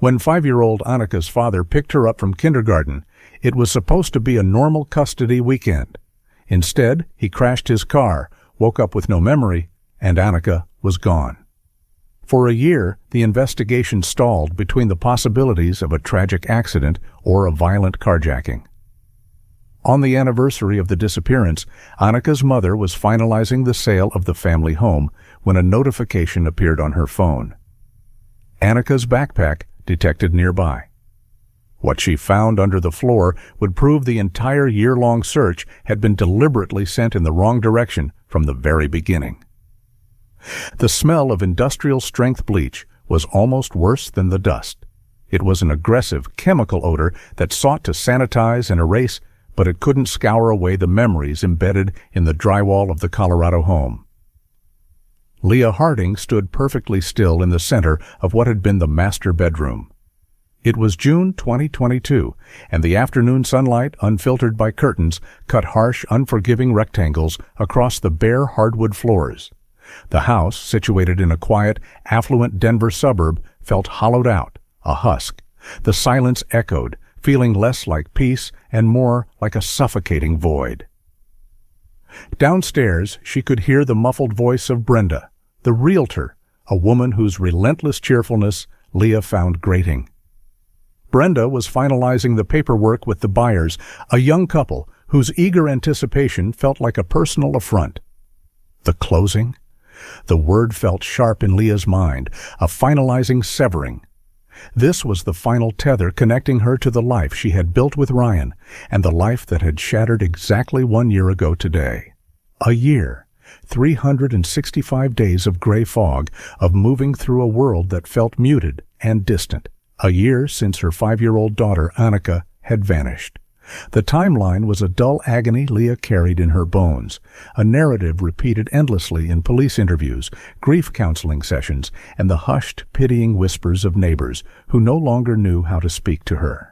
When 5-year-old Annika's father picked her up from kindergarten, it was supposed to be a normal custody weekend. Instead, he crashed his car, woke up with no memory, and Annika was gone. For a year, the investigation stalled between the possibilities of a tragic accident or a violent carjacking. On the anniversary of the disappearance, Annika's mother was finalizing the sale of the family home when a notification appeared on her phone. Annika's backpack detected nearby. What she found under the floor would prove the entire year-long search had been deliberately sent in the wrong direction from the very beginning. The smell of industrial-strength bleach was almost worse than the dust. It was an aggressive chemical odor that sought to sanitize and erase, but it couldn't scour away the memories embedded in the drywall of the Colorado home. Leah Harding stood perfectly still in the center of what had been the master bedroom. It was June 2022, and the afternoon sunlight, unfiltered by curtains, cut harsh, unforgiving rectangles across the bare hardwood floors. The house, situated in a quiet, affluent Denver suburb, felt hollowed out, a husk. The silence echoed, feeling less like peace and more like a suffocating void. Downstairs, she could hear the muffled voice of Brenda, the realtor, a woman whose relentless cheerfulness Leah found grating. Brenda was finalizing the paperwork with the buyers, a young couple whose eager anticipation felt like a personal affront. The closing? The word felt sharp in Leah's mind, a finalizing severing. This was the final tether connecting her to the life she had built with Ryan, and the life that had shattered exactly 1 year ago today. A year, 365 days of gray fog, of moving through a world that felt muted and distant. A year since her 5-year-old daughter, Annika, had vanished. The timeline was a dull agony Leah carried in her bones, a narrative repeated endlessly in police interviews, grief counseling sessions, and the hushed, pitying whispers of neighbors who no longer knew how to speak to her.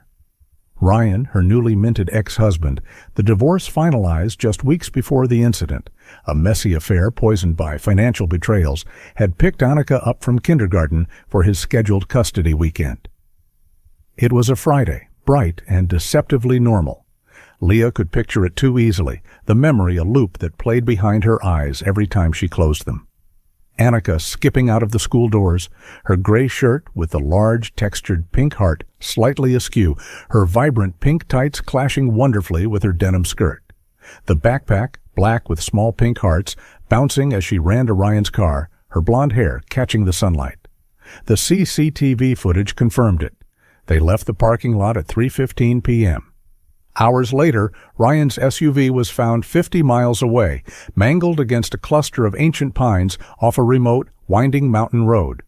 Ryan, her newly minted ex-husband, the divorce finalized just weeks before the incident, a messy affair poisoned by financial betrayals, had picked Annika up from kindergarten for his scheduled custody weekend. It was a Friday, bright and deceptively normal. Leah could picture it too easily, the memory a loop that played behind her eyes every time she closed them. Annika skipping out of the school doors, her gray shirt with the large textured pink heart slightly askew, her vibrant pink tights clashing wonderfully with her denim skirt. The backpack, black with small pink hearts, bouncing as she ran to Ryan's car, her blonde hair catching the sunlight. The CCTV footage confirmed it. They left the parking lot at 3:15 p.m. Hours later, Ryan's SUV was found 50 miles away, mangled against a cluster of ancient pines off a remote, winding mountain road.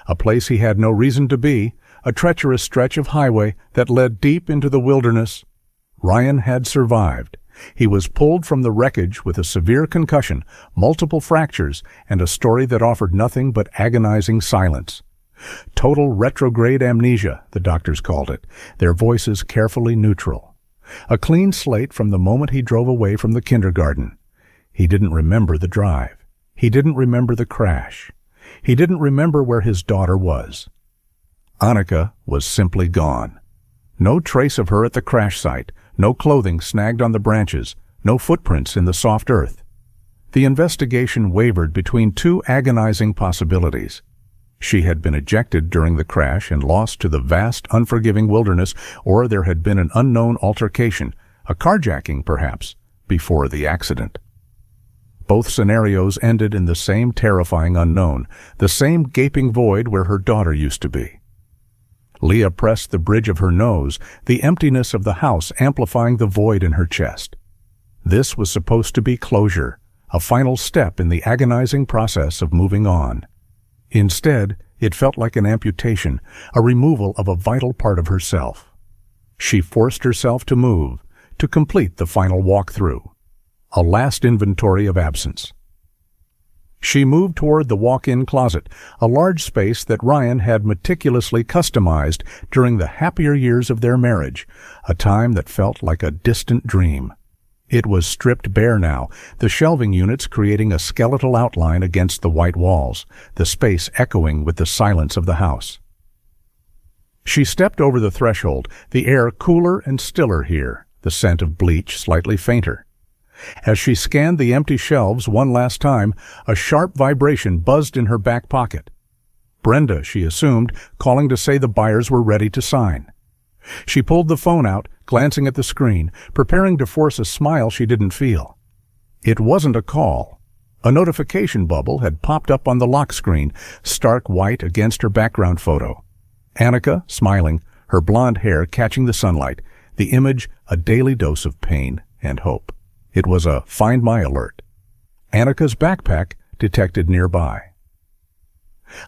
A place he had no reason to be, a treacherous stretch of highway that led deep into the wilderness. Ryan had survived. He was pulled from the wreckage with a severe concussion, multiple fractures, and a story that offered nothing but agonizing silence. Total retrograde amnesia, the doctors called it, their voices carefully neutral. A clean slate from the moment he drove away from the kindergarten. He didn't remember the drive. He didn't remember the crash. He didn't remember where his daughter was. Annika was simply gone. No trace of her at the crash site, no clothing snagged on the branches, no footprints in the soft earth. The investigation wavered between two agonizing possibilities. She had been ejected during the crash and lost to the vast, unforgiving wilderness, or there had been an unknown altercation, a carjacking perhaps, before the accident. Both scenarios ended in the same terrifying unknown, the same gaping void where her daughter used to be. Leah pressed the bridge of her nose, the emptiness of the house amplifying the void in her chest. This was supposed to be closure, a final step in the agonizing process of moving on. Instead, it felt like an amputation, a removal of a vital part of herself. She forced herself to move, to complete the final walkthrough, a last inventory of absence. She moved toward the walk-in closet, a large space that Ryan had meticulously customized during the happier years of their marriage, a time that felt like a distant dream. It was stripped bare now, the shelving units creating a skeletal outline against the white walls, the space echoing with the silence of the house. She stepped over the threshold, the air cooler and stiller here, the scent of bleach slightly fainter. As she scanned the empty shelves one last time, a sharp vibration buzzed in her back pocket. Brenda, she assumed, calling to say the buyers were ready to sign. She pulled the phone out, glancing at the screen, preparing to force a smile she didn't feel. It wasn't a call. A notification bubble had popped up on the lock screen, stark white against her background photo. Annika, smiling, her blonde hair catching the sunlight, the image a daily dose of pain and hope. It was a Find My alert. Annika's backpack detected nearby.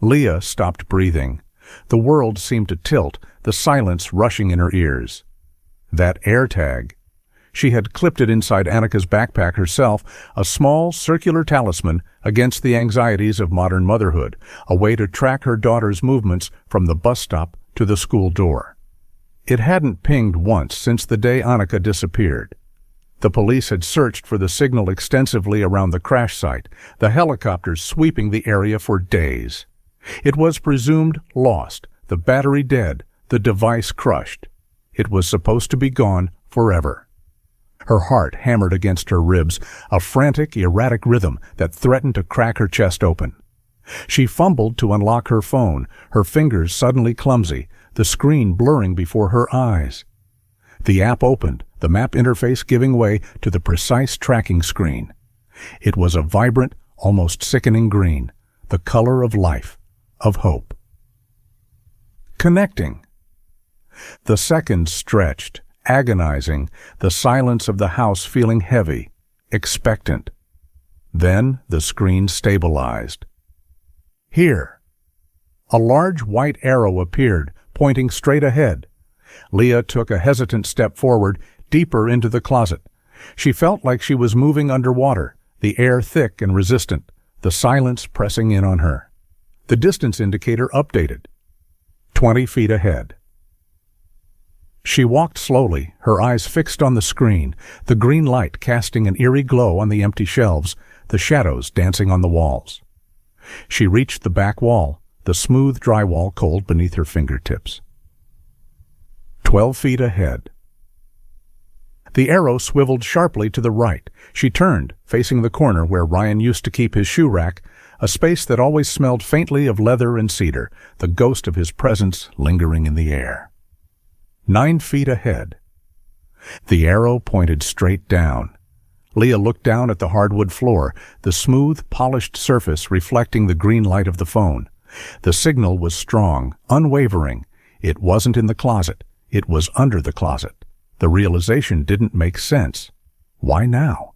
Leah stopped breathing. The world seemed to tilt, the silence rushing in her ears. That AirTag. She had clipped it inside Annika's backpack herself, a small circular talisman against the anxieties of modern motherhood, a way to track her daughter's movements from the bus stop to the school door. It hadn't pinged once since the day Annika disappeared. The police had searched for the signal extensively around the crash site, the helicopters sweeping the area for days. It was presumed lost, the battery dead, the device crushed. It was supposed to be gone forever. Her heart hammered against her ribs, a frantic, erratic rhythm that threatened to crack her chest open. She fumbled to unlock her phone, her fingers suddenly clumsy, the screen blurring before her eyes. The app opened, the map interface giving way to the precise tracking screen. It was a vibrant, almost sickening green, the color of life, of hope. Connecting. The seconds stretched, agonizing, the silence of the house feeling heavy, expectant. Then the screen stabilized. Here. A large white arrow appeared, pointing straight ahead. Leah took a hesitant step forward, deeper into the closet. She felt like she was moving underwater, the air thick and resistant, the silence pressing in on her. The distance indicator updated. 20 feet ahead. She walked slowly, her eyes fixed on the screen, the green light casting an eerie glow on the empty shelves, the shadows dancing on the walls. She reached the back wall, the smooth drywall cold beneath her fingertips. 12 feet ahead. The arrow swiveled sharply to the right. She turned, facing the corner where Ryan used to keep his shoe rack, a space that always smelled faintly of leather and cedar, the ghost of his presence lingering in the air. 9 feet ahead. The arrow pointed straight down. Leah looked down at the hardwood floor, the smooth, polished surface reflecting the green light of the phone. The signal was strong, unwavering. It wasn't in the closet. It was under the closet. The realization didn't make sense. Why now?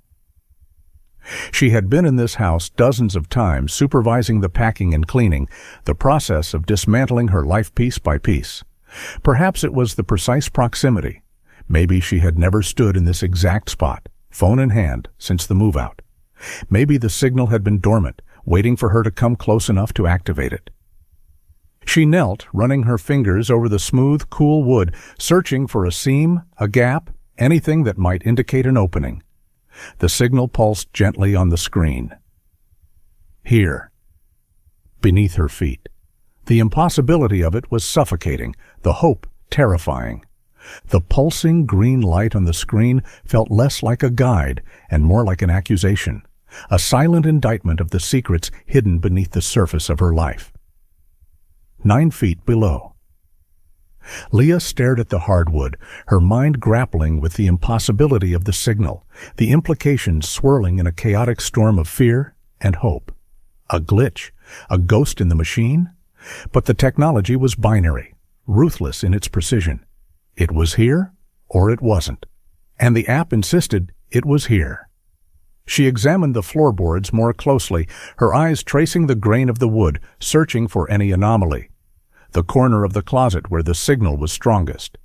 She had been in this house dozens of times, supervising the packing and cleaning, the process of dismantling her life piece by piece. Perhaps it was the precise proximity. Maybe she had never stood in this exact spot, phone in hand, since the move-out. Maybe the signal had been dormant, waiting for her to come close enough to activate it. She knelt, running her fingers over the smooth, cool wood, searching for a seam, a gap, anything that might indicate an opening. The signal pulsed gently on the screen. Here. Beneath her feet. The impossibility of it was suffocating, the hope terrifying. The pulsing green light on the screen felt less like a guide and more like an accusation, a silent indictment of the secrets hidden beneath the surface of her life. 9 feet below. Leah stared at the hardwood, her mind grappling with the impossibility of the signal, the implications swirling in a chaotic storm of fear and hope. A glitch, a ghost in the machine? But the technology was binary, ruthless in its precision. It was here, or it wasn't. And the app insisted it was here. She examined the floorboards more closely, her eyes tracing the grain of the wood, searching for any anomaly. The corner of the closet where the signal was strongest.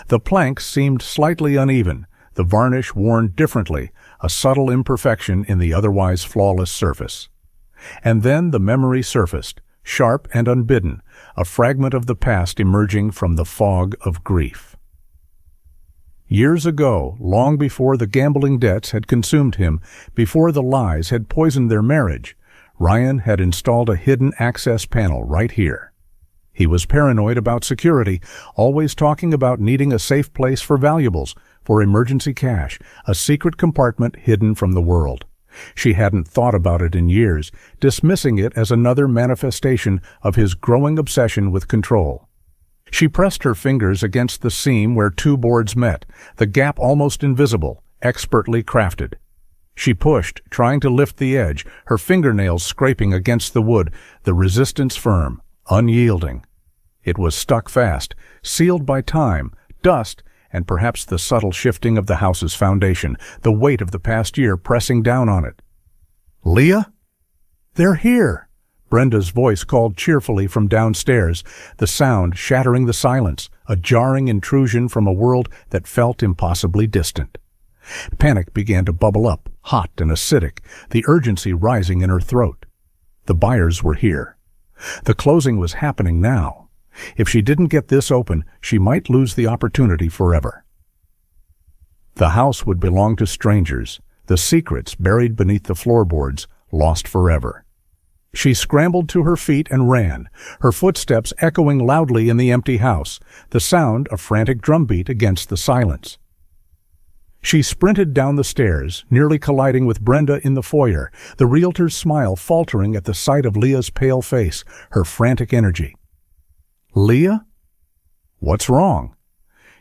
The planks seemed slightly uneven, the varnish worn differently, a subtle imperfection in the otherwise flawless surface. And then the memory surfaced, sharp and unbidden, a fragment of the past emerging from the fog of grief. Years ago, long before the gambling debts had consumed him, before the lies had poisoned their marriage, Ryan had installed a hidden access panel right here. He was paranoid about security, always talking about needing a safe place for valuables, for emergency cash, a secret compartment hidden from the world. She hadn't thought about it in years, dismissing it as another manifestation of his growing obsession with control. She pressed her fingers against the seam where two boards met, the gap almost invisible, expertly crafted. She pushed, trying to lift the edge, her fingernails scraping against the wood, the resistance firm, unyielding. It was stuck fast, sealed by time, dust, and perhaps the subtle shifting of the house's foundation, the weight of the past year pressing down on it. "Leah?" "They're here!" Brenda's voice called cheerfully from downstairs, the sound shattering the silence, a jarring intrusion from a world that felt impossibly distant. Panic began to bubble up, hot and acidic, the urgency rising in her throat. The buyers were here. The closing was happening now. If she didn't get this open, she might lose the opportunity forever. The house would belong to strangers, the secrets buried beneath the floorboards, lost forever. She scrambled to her feet and ran, her footsteps echoing loudly in the empty house, the sound a frantic drumbeat against the silence. She sprinted down the stairs, nearly colliding with Brenda in the foyer, the realtor's smile faltering at the sight of Leah's pale face, her frantic energy. "Leah? What's wrong?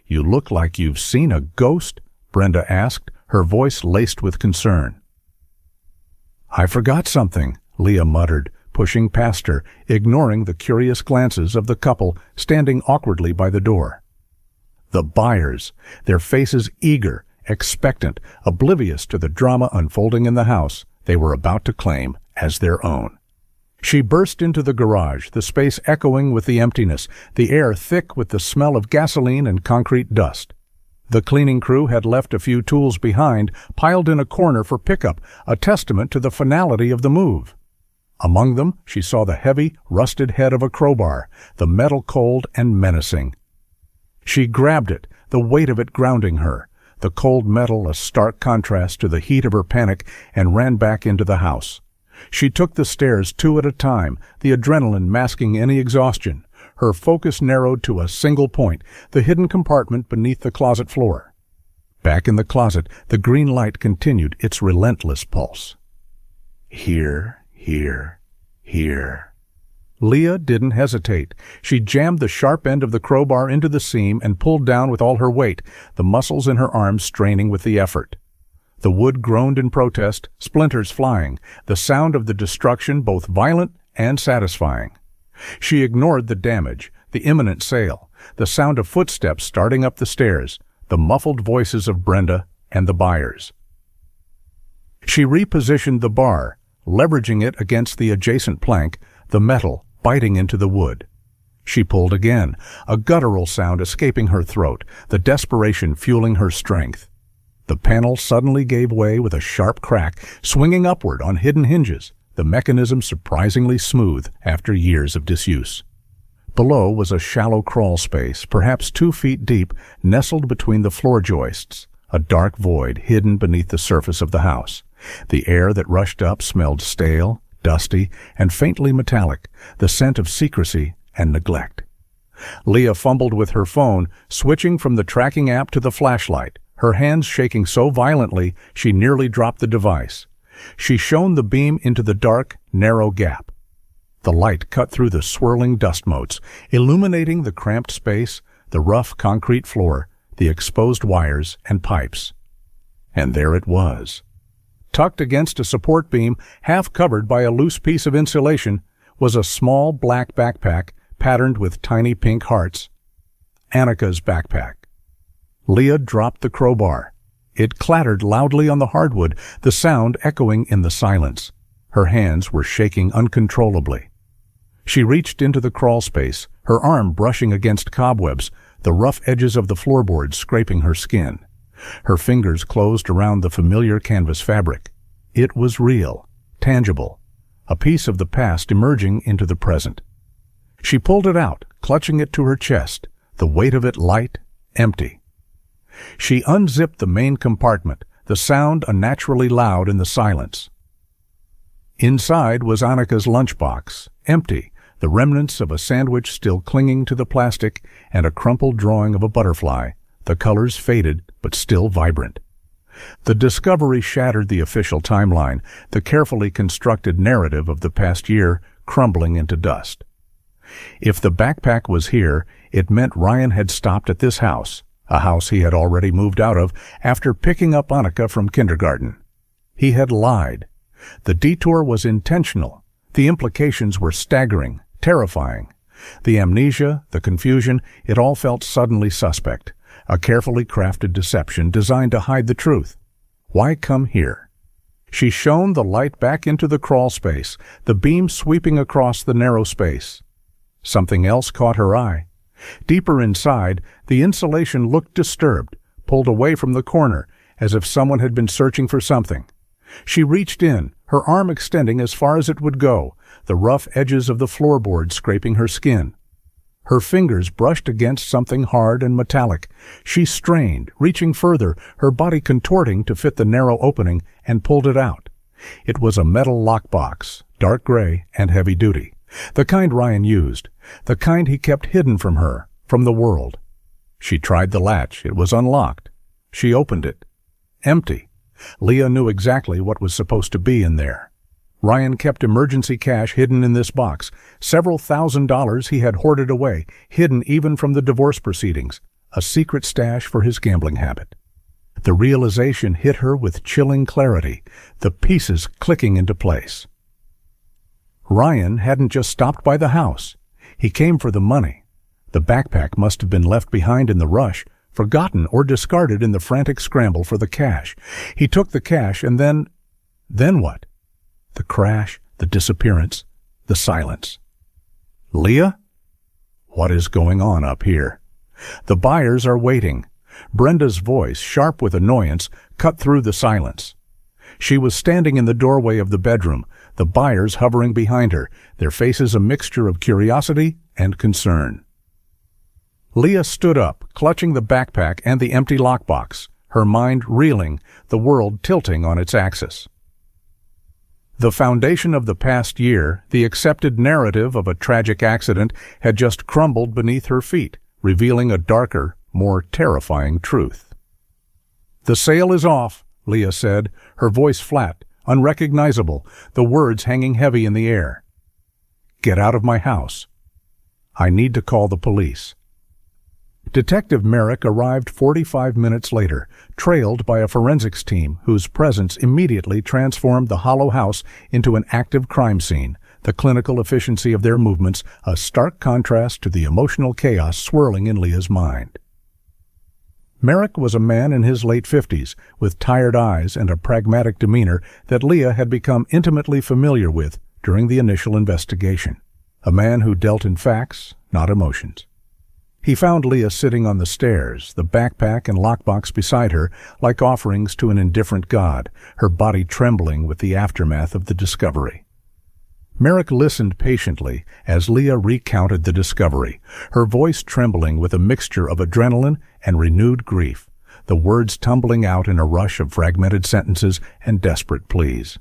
You look like you've seen a ghost," Brenda asked, her voice laced with concern. "I forgot something," Leah muttered, pushing past her, ignoring the curious glances of the couple standing awkwardly by the door. The buyers, their faces eager, expectant, oblivious to the drama unfolding in the house they were about to claim as their own. She burst into the garage, the space echoing with the emptiness, the air thick with the smell of gasoline and concrete dust. The cleaning crew had left a few tools behind, piled in a corner for pickup, a testament to the finality of the move. Among them, she saw the heavy, rusted head of a crowbar, the metal cold and menacing. She grabbed it, the weight of it grounding her, the cold metal a stark contrast to the heat of her panic, and ran back into the house. She took the stairs two at a time, the adrenaline masking any exhaustion. Her focus narrowed to a single point, the hidden compartment beneath the closet floor. Back in the closet, the green light continued its relentless pulse. Here, here, here. Leah didn't hesitate. She jammed the sharp end of the crowbar into the seam and pulled down with all her weight, the muscles in her arms straining with the effort. The wood groaned in protest, splinters flying, the sound of the destruction both violent and satisfying. She ignored the damage, the imminent sale, the sound of footsteps starting up the stairs, the muffled voices of Brenda and the buyers. She repositioned the bar, leveraging it against the adjacent plank, the metal biting into the wood. She pulled again, a guttural sound escaping her throat, the desperation fueling her strength. The panel suddenly gave way with a sharp crack, swinging upward on hidden hinges, the mechanism surprisingly smooth after years of disuse. Below was a shallow crawl space, perhaps 2 feet deep, nestled between the floor joists, a dark void hidden beneath the surface of the house. The air that rushed up smelled stale, dusty, and faintly metallic, the scent of secrecy and neglect. Leah fumbled with her phone, switching from the tracking app to the flashlight, her hands shaking so violently she nearly dropped the device. She shone the beam into the dark, narrow gap. The light cut through the swirling dust motes, illuminating the cramped space, the rough concrete floor, the exposed wires and pipes. And there it was. Tucked against a support beam, half covered by a loose piece of insulation, was a small black backpack patterned with tiny pink hearts. Annika's backpack. Leah dropped the crowbar. It clattered loudly on the hardwood, the sound echoing in the silence. Her hands were shaking uncontrollably. She reached into the crawl space, her arm brushing against cobwebs, the rough edges of the floorboards scraping her skin. Her fingers closed around the familiar canvas fabric. It was real, tangible, a piece of the past emerging into the present. She pulled it out, clutching it to her chest, the weight of it light, empty. She unzipped the main compartment, the sound unnaturally loud in the silence. Inside was Annika's lunchbox, empty, the remnants of a sandwich still clinging to the plastic, and a crumpled drawing of a butterfly, the colors faded but still vibrant. The discovery shattered the official timeline, the carefully constructed narrative of the past year crumbling into dust. If the backpack was here, it meant Ryan had stopped at this house, a house he had already moved out of after picking up Annika from kindergarten. He had lied. The detour was intentional. The implications were staggering, terrifying. The amnesia, the confusion, it all felt suddenly suspect. A carefully crafted deception designed to hide the truth. Why come here? She shone the light back into the crawl space, the beam sweeping across the narrow space. Something else caught her eye. Deeper inside, the insulation looked disturbed, pulled away from the corner, as if someone had been searching for something. She reached in, her arm extending as far as it would go, the rough edges of the floorboard scraping her skin. Her fingers brushed against something hard and metallic. She strained, reaching further, her body contorting to fit the narrow opening, and pulled it out. It was a metal lockbox, dark gray and heavy-duty. The kind Ryan used, the kind he kept hidden from her, from the world. She tried the latch. It was unlocked. She opened it. Empty. Leah knew exactly what was supposed to be in there. Ryan kept emergency cash hidden in this box, several $1,000s he had hoarded away, hidden even from the divorce proceedings, a secret stash for his gambling habit. The realization hit her with chilling clarity, the pieces clicking into place. Ryan hadn't just stopped by the house. He came for the money. The backpack must have been left behind in the rush, forgotten or discarded in the frantic scramble for the cash. He took the cash and then what? The crash, the disappearance, the silence. Leah? What is going on up here? The buyers are waiting. Brenda's voice, sharp with annoyance, cut through the silence. She was standing in the doorway of the bedroom, the buyers hovering behind her, their faces a mixture of curiosity and concern. Leah stood up, clutching the backpack and the empty lockbox, her mind reeling, the world tilting on its axis. The foundation of the past year, the accepted narrative of a tragic accident, had just crumbled beneath her feet, revealing a darker, more terrifying truth. "The sale is off," Leah said, her voice flat, unrecognizable, the words hanging heavy in the air. "Get out of my house. I need to call the police." Detective Merrick arrived 45 minutes later, trailed by a forensics team whose presence immediately transformed the hollow house into an active crime scene, the clinical efficiency of their movements a stark contrast to the emotional chaos swirling in Leah's mind. Merrick was a man in his late 50s, with tired eyes and a pragmatic demeanor that Leah had become intimately familiar with during the initial investigation. A man who dealt in facts, not emotions. He found Leah sitting on the stairs, the backpack and lockbox beside her, like offerings to an indifferent god, her body trembling with the aftermath of the discovery. Merrick listened patiently as Leah recounted the discovery, her voice trembling with a mixture of adrenaline and renewed grief, the words tumbling out in a rush of fragmented sentences and desperate pleas.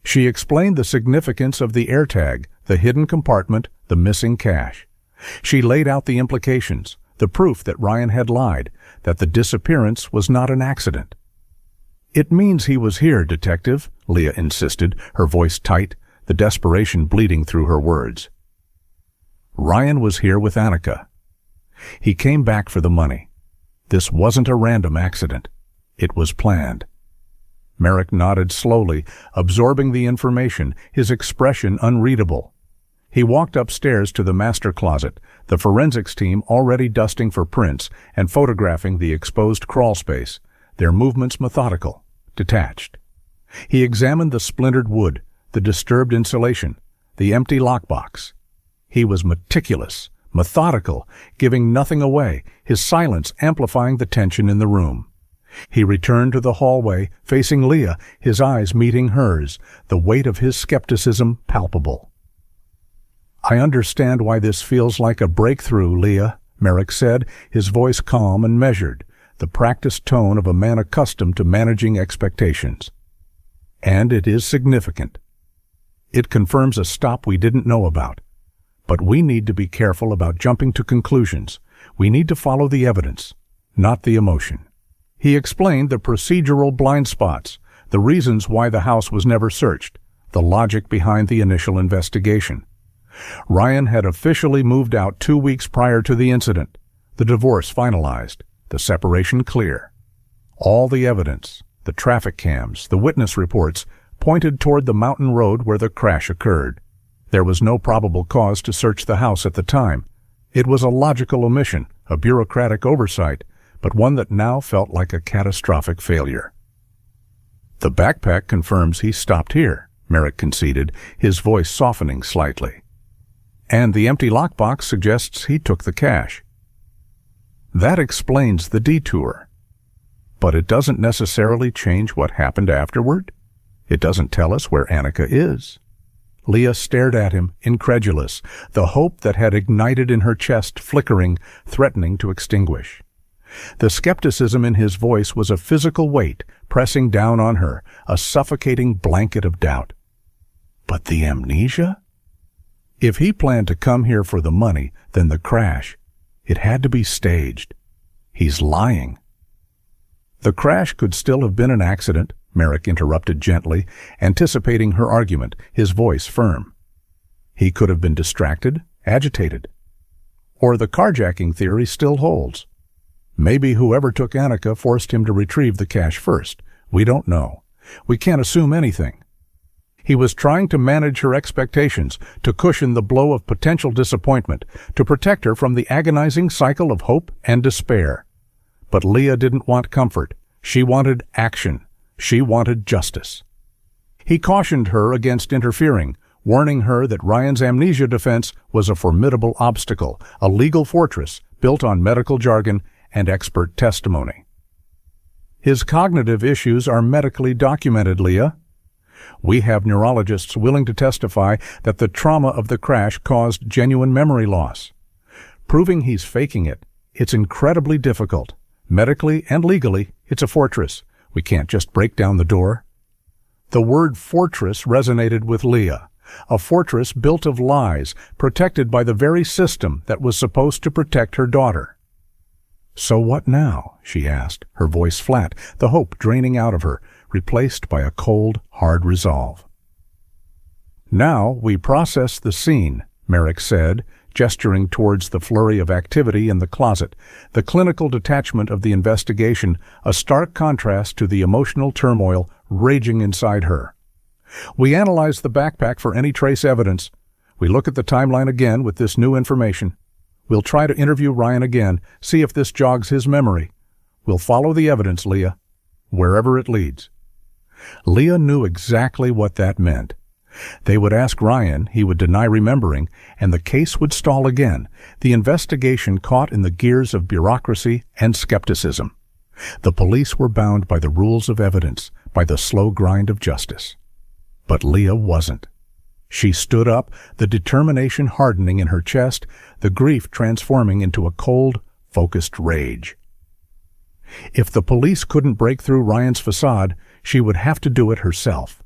She explained the significance of the AirTag, the hidden compartment, the missing cash. She laid out the implications, the proof that Ryan had lied, that the disappearance was not an accident. "It means he was here, Detective," Leah insisted, her voice tight, the desperation bleeding through her words. Ryan was here with Annika. He came back for the money. This wasn't a random accident. It was planned. Merrick nodded slowly, absorbing the information, his expression unreadable. He walked upstairs to the master closet, the forensics team already dusting for prints and photographing the exposed crawl space, their movements methodical, detached. He examined the splintered wood, the disturbed insulation, the empty lockbox. He was meticulous, methodical, giving nothing away, his silence amplifying the tension in the room. He returned to the hallway, facing Leah, his eyes meeting hers, the weight of his skepticism palpable. "I understand why this feels like a breakthrough, Leah," Merrick said, his voice calm and measured, the practiced tone of a man accustomed to managing expectations. "And it is significant. It confirms a stop we didn't know about, But we need to be careful about jumping to conclusions. We need to follow the evidence, not the emotion. He explained the procedural blind spots, the reasons why the house was never searched, the logic behind the initial investigation. Ryan had officially moved out 2 weeks prior to the incident, the divorce finalized, the separation clear. All the evidence, the traffic cams, the witness reports, pointed toward the mountain road where the crash occurred. There was no probable cause to search the house at the time. It was a logical omission, a bureaucratic oversight, but one that now felt like a catastrophic failure. The backpack confirms he stopped here, Merrick conceded, his voice softening slightly. And the empty lockbox suggests he took the cash. That explains the detour. But it doesn't necessarily change what happened afterward. It doesn't tell us where Annika is. Leah stared at him, incredulous, the hope that had ignited in her chest flickering, threatening to extinguish. The skepticism in his voice was a physical weight pressing down on her, a suffocating blanket of doubt. But the amnesia? If he planned to come here for the money, then the crash, it had to be staged. He's lying. The crash could still have been an accident, Merrick interrupted gently, anticipating her argument, his voice firm. He could have been distracted, agitated. Or the carjacking theory still holds. Maybe whoever took Annika forced him to retrieve the cash first. We don't know. We can't assume anything. He was trying to manage her expectations, to cushion the blow of potential disappointment, to protect her from the agonizing cycle of hope and despair. But Leah didn't want comfort. She wanted action. She wanted justice. He cautioned her against interfering, warning her that Ryan's amnesia defense was a formidable obstacle, a legal fortress built on medical jargon and expert testimony. His cognitive issues are medically documented, Leah. We have neurologists willing to testify that the trauma of the crash caused genuine memory loss. Proving he's faking it, it's incredibly difficult. Medically and legally, it's a fortress. We can't just break down the door. The word fortress resonated with Leah, a fortress built of lies, protected by the very system that was supposed to protect her daughter. So what now? She asked, her voice flat, the hope draining out of her, replaced by a cold, hard resolve. Now we process the scene, Merrick said, gesturing towards the flurry of activity in the closet, the clinical detachment of the investigation, a stark contrast to the emotional turmoil raging inside her. We analyze the backpack for any trace evidence. We look at the timeline again with this new information. We'll try to interview Ryan again, see if this jogs his memory. We'll follow the evidence, Leah, wherever it leads. Leah knew exactly what that meant. They would ask Ryan, he would deny remembering, and the case would stall again, the investigation caught in the gears of bureaucracy and skepticism. The police were bound by the rules of evidence, by the slow grind of justice. But Leah wasn't. She stood up, the determination hardening in her chest, the grief transforming into a cold, focused rage. If the police couldn't break through Ryan's facade, she would have to do it herself.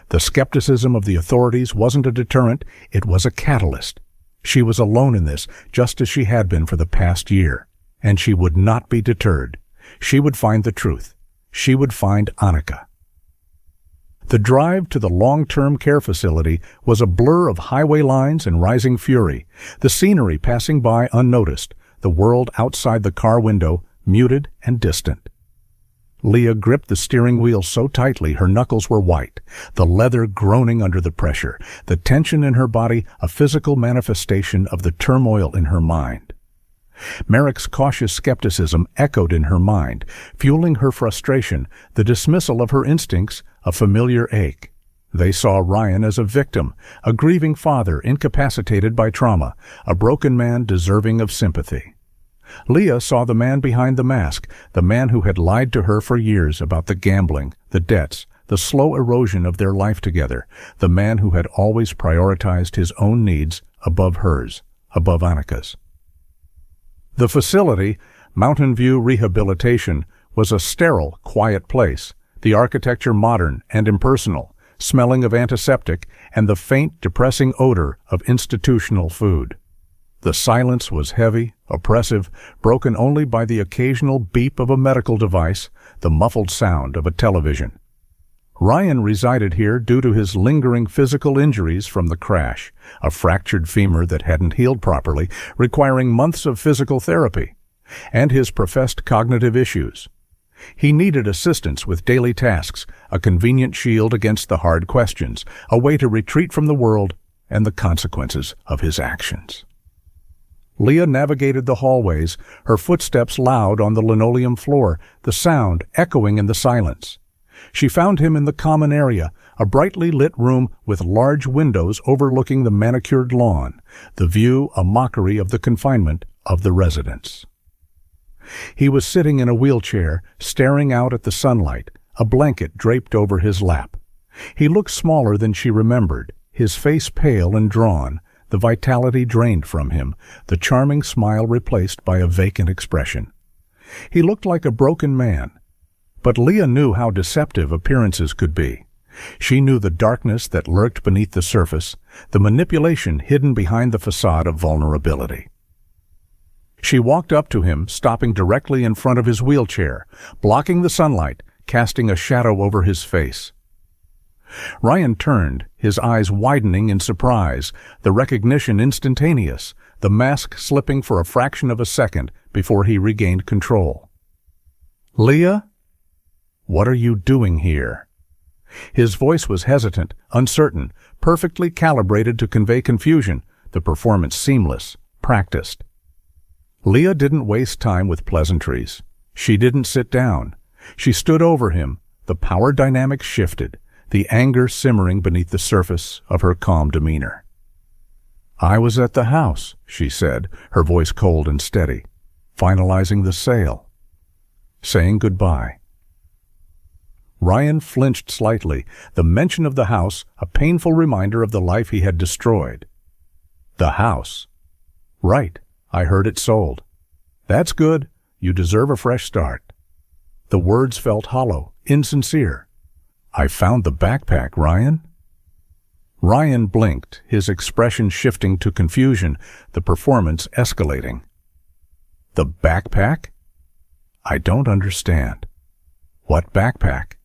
The skepticism of the authorities wasn't a deterrent, it was a catalyst. She was alone in this, just as she had been for the past year. And she would not be deterred. She would find the truth. She would find Annika. The drive to the long-term care facility was a blur of highway lines and rising fury, the scenery passing by unnoticed, the world outside the car window muted and distant. Leah gripped the steering wheel so tightly her knuckles were white, the leather groaning under the pressure, the tension in her body a physical manifestation of the turmoil in her mind. Merrick's cautious skepticism echoed in her mind, fueling her frustration, the dismissal of her instincts, a familiar ache. They saw Ryan as a victim, a grieving father incapacitated by trauma, a broken man deserving of sympathy. Leah saw the man behind the mask, the man who had lied to her for years about the gambling, the debts, the slow erosion of their life together, the man who had always prioritized his own needs above hers, above Annika's. The facility, Mountain View Rehabilitation, was a sterile, quiet place, the architecture modern and impersonal, smelling of antiseptic and the faint, depressing odor of institutional food. The silence was heavy, oppressive, broken only by the occasional beep of a medical device, the muffled sound of a television. Ryan resided here due to his lingering physical injuries from the crash, a fractured femur that hadn't healed properly, requiring months of physical therapy, and his professed cognitive issues. He needed assistance with daily tasks, a convenient shield against the hard questions, a way to retreat from the world and the consequences of his actions. Leah navigated the hallways, her footsteps loud on the linoleum floor, the sound echoing in the silence. She found him in the common area, a brightly lit room with large windows overlooking the manicured lawn, the view a mockery of the confinement of the residents. He was sitting in a wheelchair, staring out at the sunlight, a blanket draped over his lap. He looked smaller than she remembered, his face pale and drawn, the vitality drained from him, the charming smile replaced by a vacant expression. He looked like a broken man. But Leah knew how deceptive appearances could be. She knew the darkness that lurked beneath the surface, the manipulation hidden behind the facade of vulnerability. She walked up to him, stopping directly in front of his wheelchair, blocking the sunlight, casting a shadow over his face. Ryan turned, his eyes widening in surprise, the recognition instantaneous, the mask slipping for a fraction of a second before he regained control. "Leah? What are you doing here?" His voice was hesitant, uncertain, perfectly calibrated to convey confusion, the performance seamless, practiced. Leah didn't waste time with pleasantries. She didn't sit down. She stood over him, the power dynamic shifted, the anger simmering beneath the surface of her calm demeanor. "I was at the house," she said, her voice cold and steady, "finalizing the sale. Saying goodbye." Ryan flinched slightly, the mention of the house a painful reminder of the life he had destroyed. The house. Right, I heard it sold. That's good. You deserve a fresh start. The words felt hollow, insincere. I found the backpack, Ryan. Ryan blinked, his expression shifting to confusion, the performance escalating. The backpack? I don't understand. What backpack?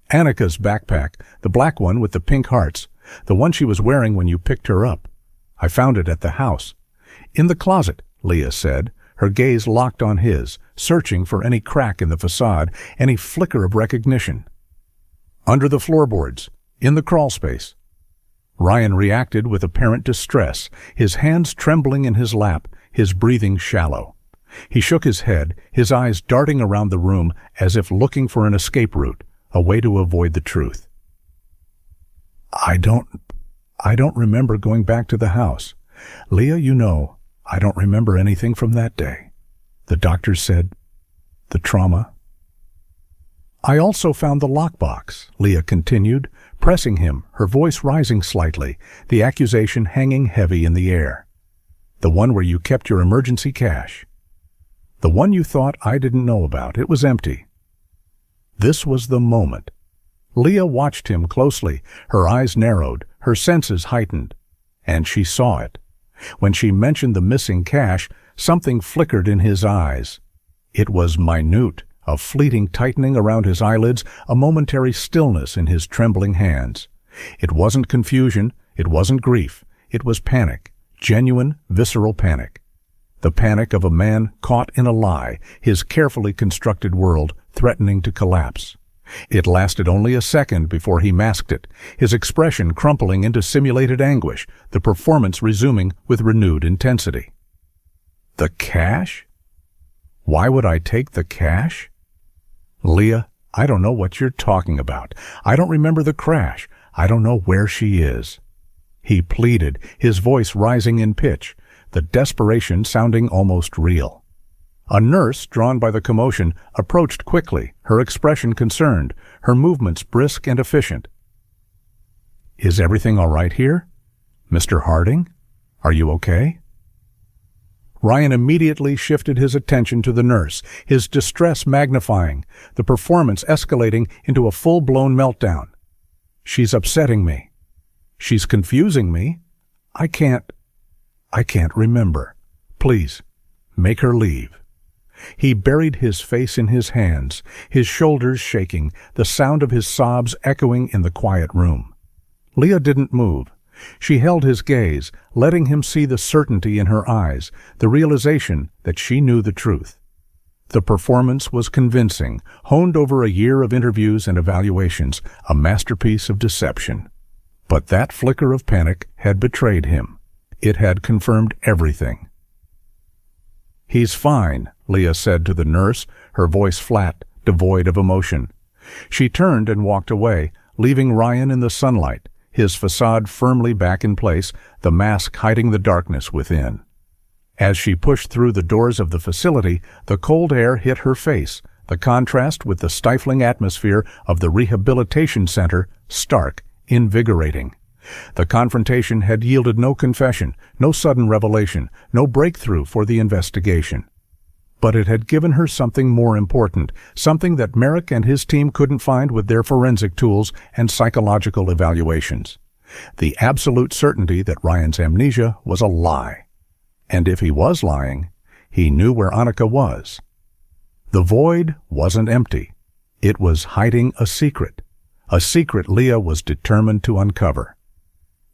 Annika's backpack, the black one with the pink hearts, the one she was wearing when you picked her up. I found it at the house. In the closet, Leah said, her gaze locked on his, searching for any crack in the facade, any flicker of recognition. Under the floorboards, in the crawlspace. Ryan reacted with apparent distress, his hands trembling in his lap, his breathing shallow. He shook his head, his eyes darting around the room as if looking for an escape route, a way to avoid the truth. I don't remember going back to the house. Leah, you know, I don't remember anything from that day. The doctor said, the trauma. I also found the lockbox, Leah continued, pressing him, her voice rising slightly, the accusation hanging heavy in the air. The one where you kept your emergency cash. The one you thought I didn't know about. It was empty. This was the moment. Leah watched him closely, her eyes narrowed, her senses heightened. And she saw it. When she mentioned the missing cash, something flickered in his eyes. It was minute, a fleeting tightening around his eyelids, a momentary stillness in his trembling hands. It wasn't confusion, it wasn't grief, it was panic, genuine, visceral panic. The panic of a man caught in a lie, his carefully constructed world threatening to collapse. It lasted only a second before he masked it, his expression crumpling into simulated anguish, the performance resuming with renewed intensity. The cash? Why would I take the cash? Leah, I don't know what you're talking about. I don't remember the crash. I don't know where she is. He pleaded, his voice rising in pitch, the desperation sounding almost real. A nurse, drawn by the commotion, approached quickly, her expression concerned, her movements brisk and efficient. Is everything all right here? Mr. Harding? Are you okay? Ryan immediately shifted his attention to the nurse, his distress magnifying, the performance escalating into a full-blown meltdown. She's upsetting me. She's confusing me. I can't remember. Please, make her leave." He buried his face in his hands, his shoulders shaking, the sound of his sobs echoing in the quiet room. Leah didn't move. She held his gaze, letting him see the certainty in her eyes, the realization that she knew the truth. The performance was convincing, honed over a year of interviews and evaluations, a masterpiece of deception. But that flicker of panic had betrayed him. It had confirmed everything. "He's fine," Leah said to the nurse, her voice flat, devoid of emotion. She turned and walked away, leaving Ryan in the sunlight, his facade firmly back in place, the mask hiding the darkness within. As she pushed through the doors of the facility, the cold air hit her face, the contrast with the stifling atmosphere of the rehabilitation center stark, invigorating. The confrontation had yielded no confession, no sudden revelation, no breakthrough for the investigation. But it had given her something more important, something that Merrick and his team couldn't find with their forensic tools and psychological evaluations. The absolute certainty that Ryan's amnesia was a lie. And if he was lying, he knew where Annika was. The void wasn't empty. It was hiding a secret Leah was determined to uncover.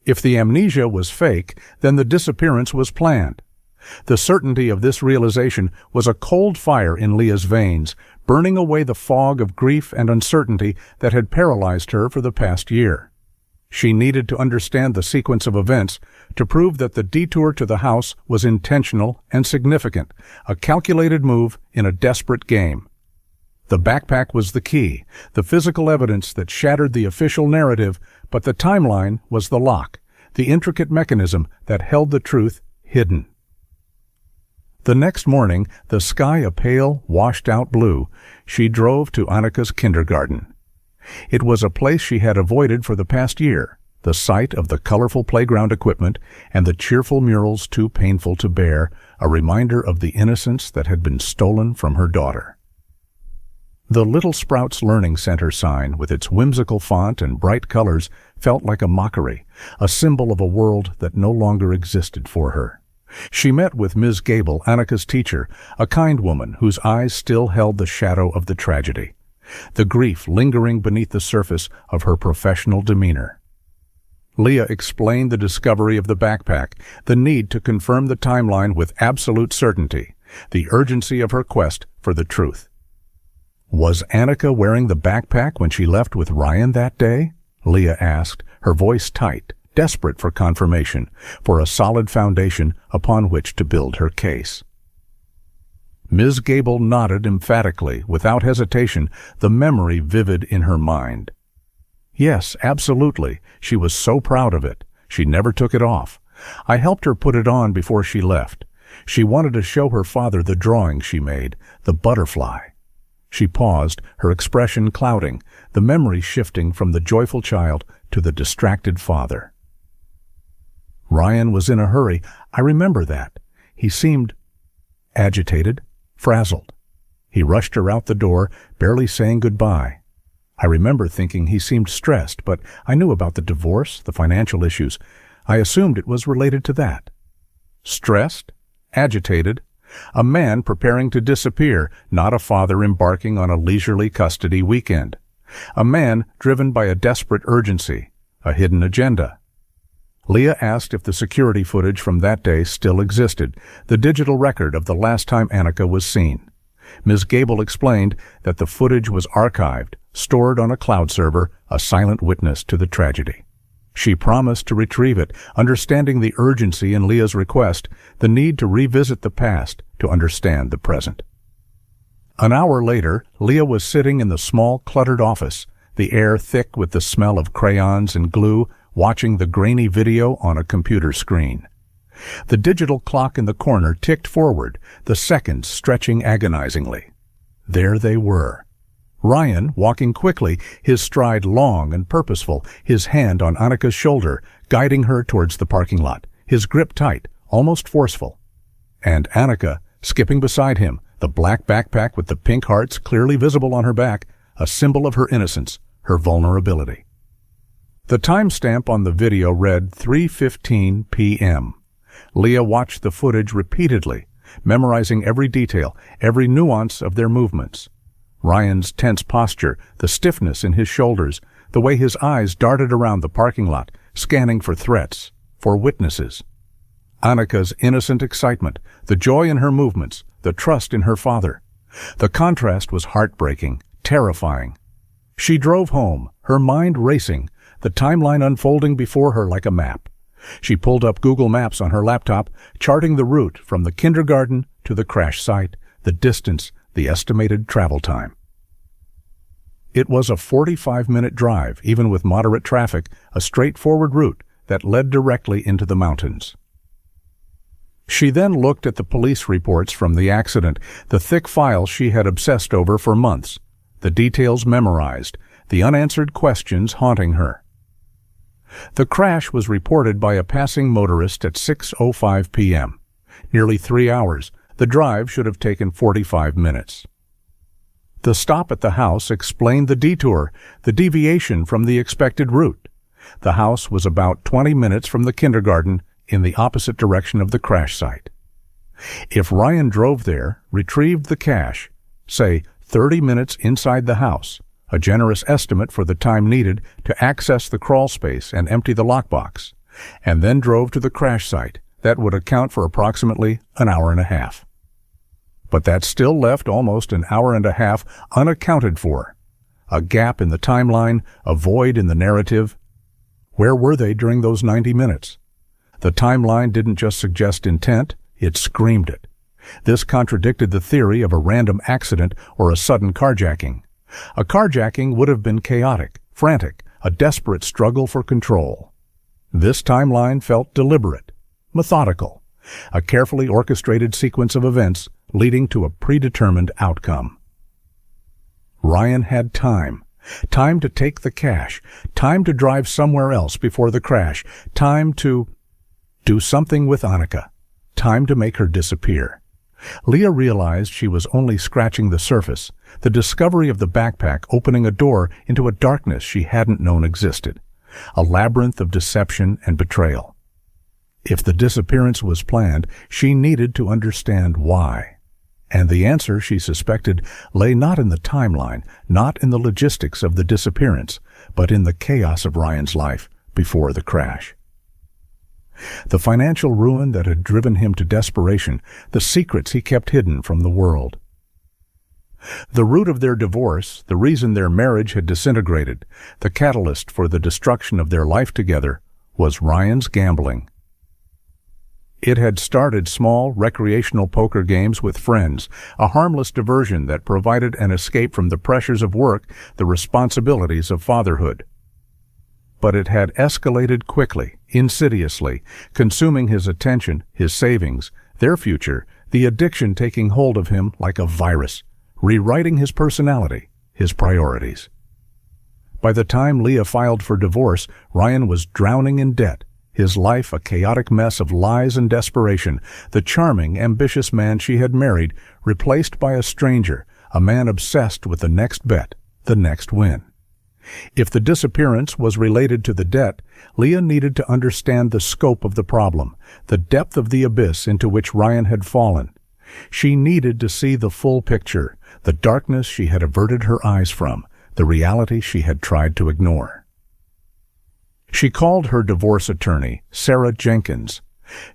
If the amnesia was fake, then the disappearance was planned. The certainty of this realization was a cold fire in Leah's veins, burning away the fog of grief and uncertainty that had paralyzed her for the past year. She needed to understand the sequence of events to prove that the detour to the house was intentional and significant, a calculated move in a desperate game. The backpack was the key, the physical evidence that shattered the official narrative, but the timeline was the lock, the intricate mechanism that held the truth hidden. The next morning, the sky a pale, washed-out blue, she drove to Annika's kindergarten. It was a place she had avoided for the past year, the sight of the colorful playground equipment and the cheerful murals too painful to bear, a reminder of the innocence that had been stolen from her daughter. The Little Sprouts Learning Center sign, with its whimsical font and bright colors, felt like a mockery, a symbol of a world that no longer existed for her. She met with Ms. Gable, Annika's teacher, a kind woman whose eyes still held the shadow of the tragedy, the grief lingering beneath the surface of her professional demeanor. Leah explained the discovery of the backpack, the need to confirm the timeline with absolute certainty, the urgency of her quest for the truth. "Was Annika wearing the backpack when she left with Ryan that day?" Leah asked, her voice tight, desperate for confirmation, for a solid foundation upon which to build her case. Ms. Gable nodded emphatically, without hesitation, the memory vivid in her mind. "Yes, absolutely. She was so proud of it. She never took it off. I helped her put it on before she left. She wanted to show her father the drawing she made, the butterfly." She paused, her expression clouding, the memory shifting from the joyful child to the distracted father. "Ryan was in a hurry. I remember that. He seemed agitated, frazzled. He rushed her out the door, barely saying goodbye. I remember thinking he seemed stressed, but I knew about the divorce, the financial issues. I assumed it was related to that." Stressed? Agitated? A man preparing to disappear, not a father embarking on a leisurely custody weekend. A man driven by a desperate urgency, a hidden agenda. Leah asked if the security footage from that day still existed, the digital record of the last time Annika was seen. Ms. Gable explained that the footage was archived, stored on a cloud server, a silent witness to the tragedy. She promised to retrieve it, understanding the urgency in Leah's request, the need to revisit the past to understand the present. An hour later, Leah was sitting in the small, cluttered office, the air thick with the smell of crayons and glue, watching the grainy video on a computer screen. The digital clock in the corner ticked forward, the seconds stretching agonizingly. There they were. Ryan, walking quickly, his stride long and purposeful, his hand on Annika's shoulder, guiding her towards the parking lot, his grip tight, almost forceful. And Annika, skipping beside him, the black backpack with the pink hearts clearly visible on her back, a symbol of her innocence, her vulnerability. The timestamp on the video read 3:15 p.m. Leah watched the footage repeatedly, memorizing every detail, every nuance of their movements. Ryan's tense posture, the stiffness in his shoulders, the way his eyes darted around the parking lot, scanning for threats, for witnesses. Annika's innocent excitement, the joy in her movements, the trust in her father. The contrast was heartbreaking, terrifying. She drove home, her mind racing, the timeline unfolding before her like a map. She pulled up Google Maps on her laptop, charting the route from the kindergarten to the crash site, the distance, the estimated travel time. It was a 45-minute drive, even with moderate traffic, a straightforward route that led directly into the mountains. She then looked at the police reports from the accident, the thick files she had obsessed over for months, the details memorized, the unanswered questions haunting her. The crash was reported by a passing motorist at 6:05 p.m. Nearly 3 hours. The drive should have taken 45 minutes. The stop at the house explained the detour, the deviation from the expected route. The house was about 20 minutes from the kindergarten in the opposite direction of the crash site. If Ryan drove there, retrieved the cash, say 30 minutes inside the house, a generous estimate for the time needed to access the crawl space and empty the lockbox, and then drove to the crash site, that would account for approximately an hour and a half. But that still left almost an hour and a half unaccounted for. A gap in the timeline, a void in the narrative. Where were they during those 90 minutes? The timeline didn't just suggest intent, it screamed it. This contradicted the theory of a random accident or a sudden carjacking. A carjacking would have been chaotic, frantic, a desperate struggle for control. This timeline felt deliberate, methodical, a carefully orchestrated sequence of events leading to a predetermined outcome. Ryan had time to take the cash, time to drive somewhere else before the crash, time to do something with Annika, time to make her disappear. Leah realized she was only scratching the surface, the discovery of the backpack opening a door into a darkness she hadn't known existed, a labyrinth of deception and betrayal. If the disappearance was planned, she needed to understand why. And the answer, she suspected, lay not in the timeline, not in the logistics of the disappearance, but in the chaos of Ryan's life before the crash. The financial ruin that had driven him to desperation, the secrets he kept hidden from the world. The root of their divorce, the reason their marriage had disintegrated, the catalyst for the destruction of their life together, was Ryan's gambling. It had started small, recreational poker games with friends, a harmless diversion that provided an escape from the pressures of work, the responsibilities of fatherhood. But it had escalated quickly, insidiously, consuming his attention, his savings, their future, the addiction taking hold of him like a virus, rewriting his personality, his priorities. By the time Leah filed for divorce, Ryan was drowning in debt, his life a chaotic mess of lies and desperation, the charming, ambitious man she had married replaced by a stranger, a man obsessed with the next bet, the next win. If the disappearance was related to the debt, Leah needed to understand the scope of the problem, the depth of the abyss into which Ryan had fallen. She needed to see the full picture, the darkness she had averted her eyes from, the reality she had tried to ignore. She called her divorce attorney, Sarah Jenkins.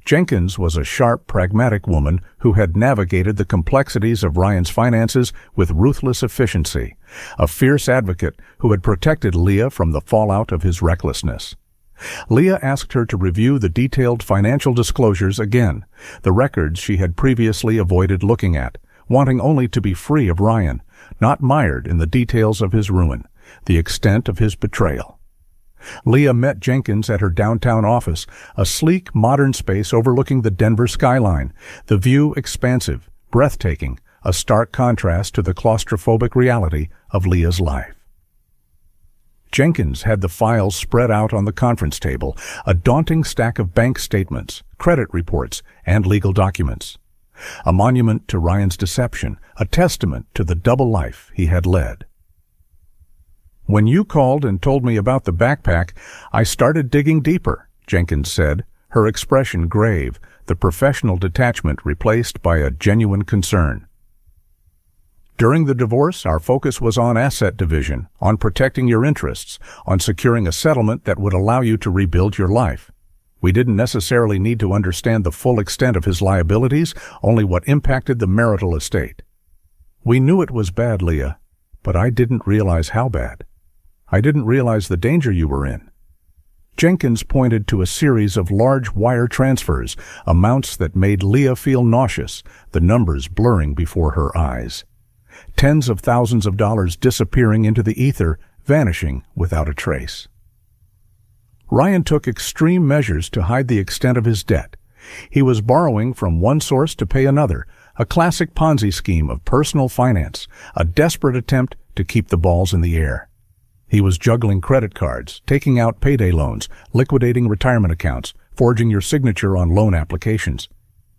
Jenkins was a sharp, pragmatic woman who had navigated the complexities of Ryan's finances with ruthless efficiency, a fierce advocate who had protected Leah from the fallout of his recklessness. Leah asked her to review the detailed financial disclosures again, the records she had previously avoided looking at, wanting only to be free of Ryan, not mired in the details of his ruin, the extent of his betrayal. Leah met Jenkins at her downtown office, a sleek, modern space overlooking the Denver skyline, the view expansive, breathtaking, a stark contrast to the claustrophobic reality of Leah's life. Jenkins had the files spread out on the conference table, a daunting stack of bank statements, credit reports, and legal documents. A monument to Ryan's deception, a testament to the double life he had led. "When you called and told me about the backpack, I started digging deeper," Jenkins said, her expression grave, the professional detachment replaced by a genuine concern. "During the divorce, our focus was on asset division, on protecting your interests, on securing a settlement that would allow you to rebuild your life. We didn't necessarily need to understand the full extent of his liabilities, only what impacted the marital estate. We knew it was bad, Leah, but I didn't realize how bad. I didn't realize the danger you were in." Jenkins pointed to a series of large wire transfers, amounts that made Leah feel nauseous, the numbers blurring before her eyes. Tens of thousands of dollars disappearing into the ether, vanishing without a trace. Ryan took extreme measures to hide the extent of his debt. He was borrowing from one source to pay another, a classic Ponzi scheme of personal finance, a desperate attempt to keep the balls in the air. He was juggling credit cards, taking out payday loans, liquidating retirement accounts, forging your signature on loan applications.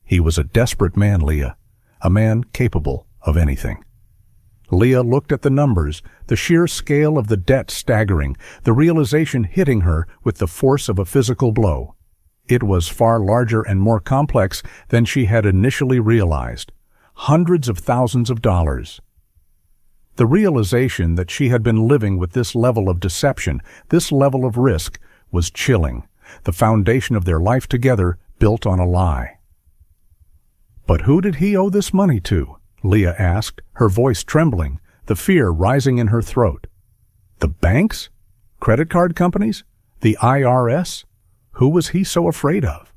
He was a desperate man, Leah, a man capable of anything. Leah looked at the numbers, the sheer scale of the debt staggering, the realization hitting her with the force of a physical blow. It was far larger and more complex than she had initially realized. Hundreds of thousands of dollars. The realization that she had been living with this level of deception, this level of risk, was chilling, the foundation of their life together built on a lie. "But who did he owe this money to?" Leah asked, her voice trembling, the fear rising in her throat. "The banks? Credit card companies? The IRS? Who was he so afraid of?"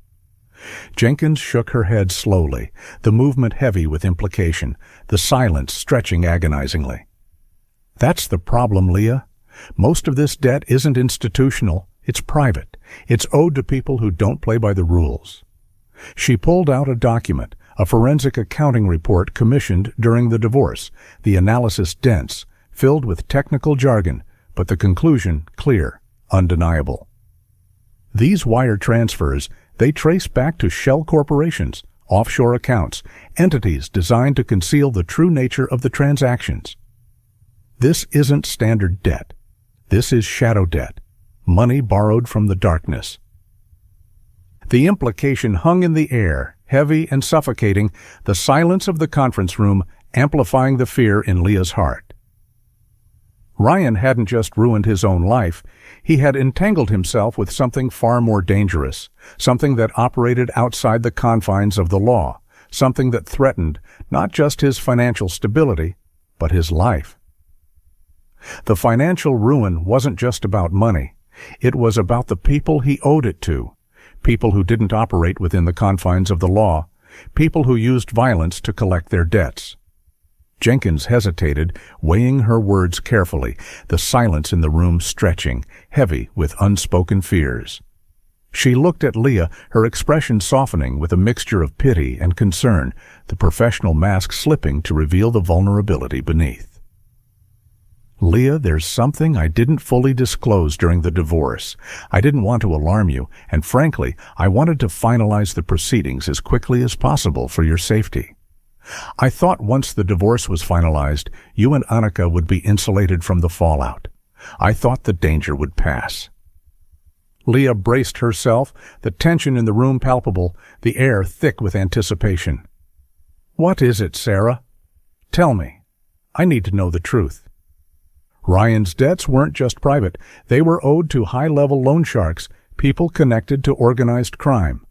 Jenkins shook her head slowly, the movement heavy with implication, the silence stretching agonizingly. "That's the problem, Leah. Most of this debt isn't institutional, it's private. It's owed to people who don't play by the rules." She pulled out a document, a forensic accounting report commissioned during the divorce, the analysis dense, filled with technical jargon, but the conclusion clear, undeniable. These wire transfers, they trace back to shell corporations, offshore accounts, entities designed to conceal the true nature of the transactions. This isn't standard debt. This is shadow debt, money borrowed from the darkness. The implication hung in the air, heavy and suffocating, the silence of the conference room amplifying the fear in Leah's heart. Ryan hadn't just ruined his own life, he had entangled himself with something far more dangerous, something that operated outside the confines of the law, something that threatened not just his financial stability, but his life. The financial ruin wasn't just about money. It was about the people he owed it to, people who didn't operate within the confines of the law, people who used violence to collect their debts. Jenkins hesitated, weighing her words carefully, the silence in the room stretching, heavy with unspoken fears. She looked at Leah, her expression softening with a mixture of pity and concern, the professional mask slipping to reveal the vulnerability beneath. "Leah, there's something I didn't fully disclose during the divorce. I didn't want to alarm you, and frankly, I wanted to finalize the proceedings as quickly as possible for your safety. I thought once the divorce was finalized, you and Annika would be insulated from the fallout. I thought the danger would pass." Leah braced herself, the tension in the room palpable, the air thick with anticipation. "What is it, Sarah? Tell me. I need to know the truth." Ryan's debts weren't just private. They were owed to high-level loan sharks, people connected to organized crime.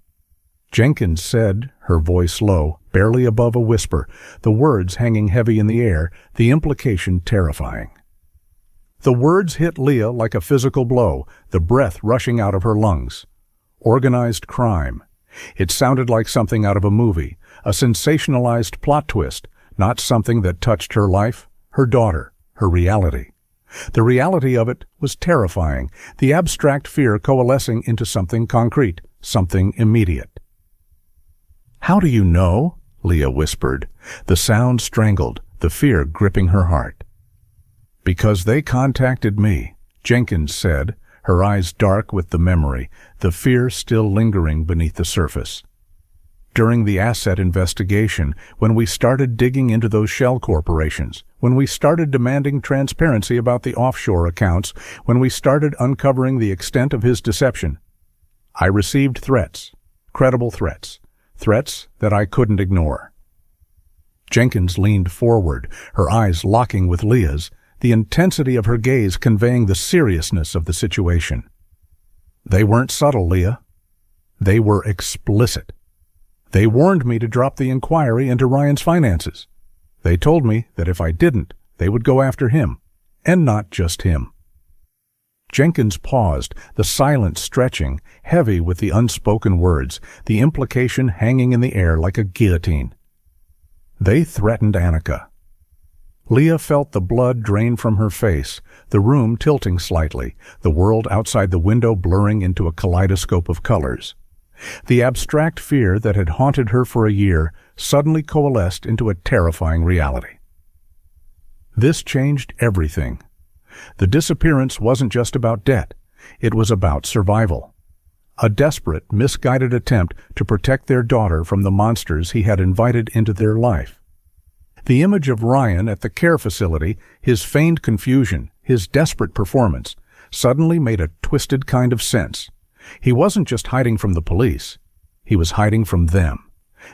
Jenkins said, her voice low, barely above a whisper, the words hanging heavy in the air, the implication terrifying. The words hit Leah like a physical blow, the breath rushing out of her lungs. Organized crime. It sounded like something out of a movie, a sensationalized plot twist, not something that touched her life, her daughter, her reality. The reality of it was terrifying, the abstract fear coalescing into something concrete, something immediate. "How do you know?" Leah whispered, the sound strangled, the fear gripping her heart. "Because they contacted me," Jenkins said, her eyes dark with the memory, the fear still lingering beneath the surface. During the asset investigation, when we started digging into those shell corporations, when we started demanding transparency about the offshore accounts, when we started uncovering the extent of his deception, I received threats, credible threats, threats that I couldn't ignore. Jenkins leaned forward, her eyes locking with Leah's, the intensity of her gaze conveying the seriousness of the situation. They weren't subtle, Leah. They were explicit. They warned me to drop the inquiry into Ryan's finances. They told me that if I didn't, they would go after him, and not just him. Jenkins paused, the silence stretching, heavy with the unspoken words, the implication hanging in the air like a guillotine. They threatened Annika. Leah felt the blood drain from her face, the room tilting slightly, the world outside the window blurring into a kaleidoscope of colors. The abstract fear that had haunted her for a year suddenly coalesced into a terrifying reality. This changed everything. The disappearance wasn't just about debt. It was about survival. A desperate, misguided attempt to protect their daughter from the monsters he had invited into their life. The image of Ryan at the care facility, his feigned confusion, his desperate performance, suddenly made a twisted kind of sense. He wasn't just hiding from the police. He was hiding from them.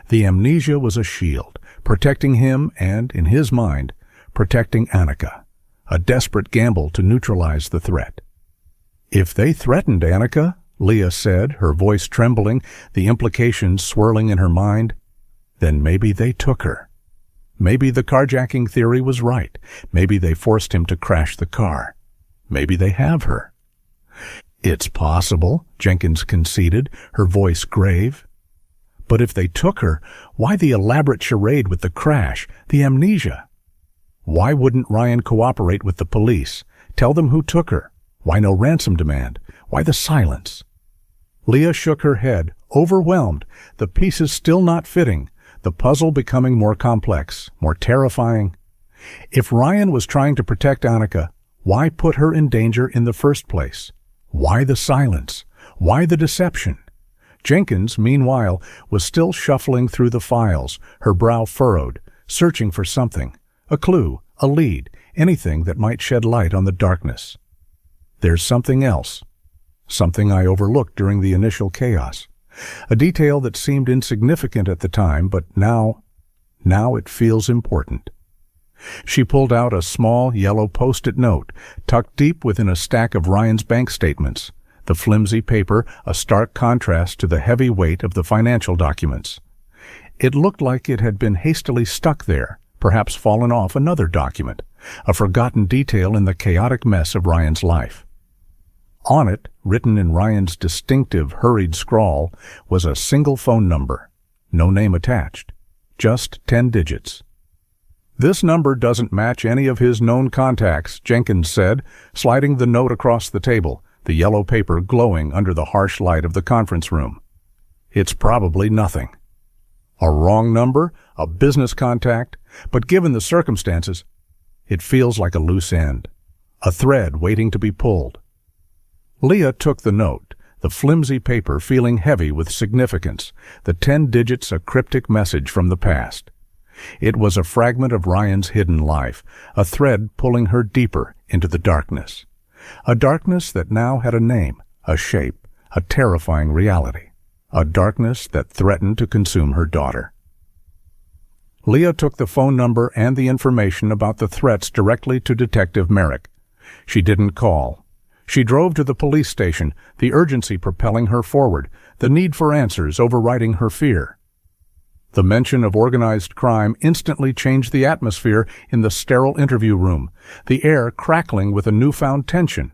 The amnesia was a shield, protecting him and, in his mind, protecting Annika. A desperate gamble to neutralize the threat. If they threatened Annika, Leah said, her voice trembling, the implications swirling in her mind, then maybe they took her. Maybe the carjacking theory was right. Maybe they forced him to crash the car. Maybe they have her. It's possible, Jenkins conceded, her voice grave. But if they took her, why the elaborate charade with the crash, the amnesia? Why wouldn't Ryan cooperate with the police? Tell them who took her? Why no ransom demand? Why the silence? Leah shook her head, overwhelmed, the pieces still not fitting, the puzzle becoming more complex, more terrifying. If Ryan was trying to protect Annika, why put her in danger in the first place? Why the silence? Why the deception? Jenkins, meanwhile, was still shuffling through the files, her brow furrowed, searching for something, a clue, a lead, anything that might shed light on the darkness. There's something else, something I overlooked during the initial chaos, a detail that seemed insignificant at the time, but now it feels important. She pulled out a small yellow post-it note, tucked deep within a stack of Ryan's bank statements, the flimsy paper a stark contrast to the heavy weight of the financial documents. It looked like it had been hastily stuck there, perhaps fallen off another document, a forgotten detail in the chaotic mess of Ryan's life. On it, written in Ryan's distinctive, hurried scrawl, was a single phone number, no name attached, just 10 digits. This number doesn't match any of his known contacts, Jenkins said, sliding the note across the table, the yellow paper glowing under the harsh light of the conference room. It's probably nothing. A wrong number, a business contact, but given the circumstances, it feels like a loose end, a thread waiting to be pulled. Leah took the note, the flimsy paper feeling heavy with significance, the 10 digits a cryptic message from the past. It was a fragment of Ryan's hidden life, a thread pulling her deeper into the darkness. A darkness that now had a name, a shape, a terrifying reality. A darkness that threatened to consume her daughter. Leah took the phone number and the information about the threats directly to Detective Merrick. She didn't call. She drove to the police station, the urgency propelling her forward, the need for answers overriding her fear. The mention of organized crime instantly changed the atmosphere in the sterile interview room, the air crackling with a newfound tension.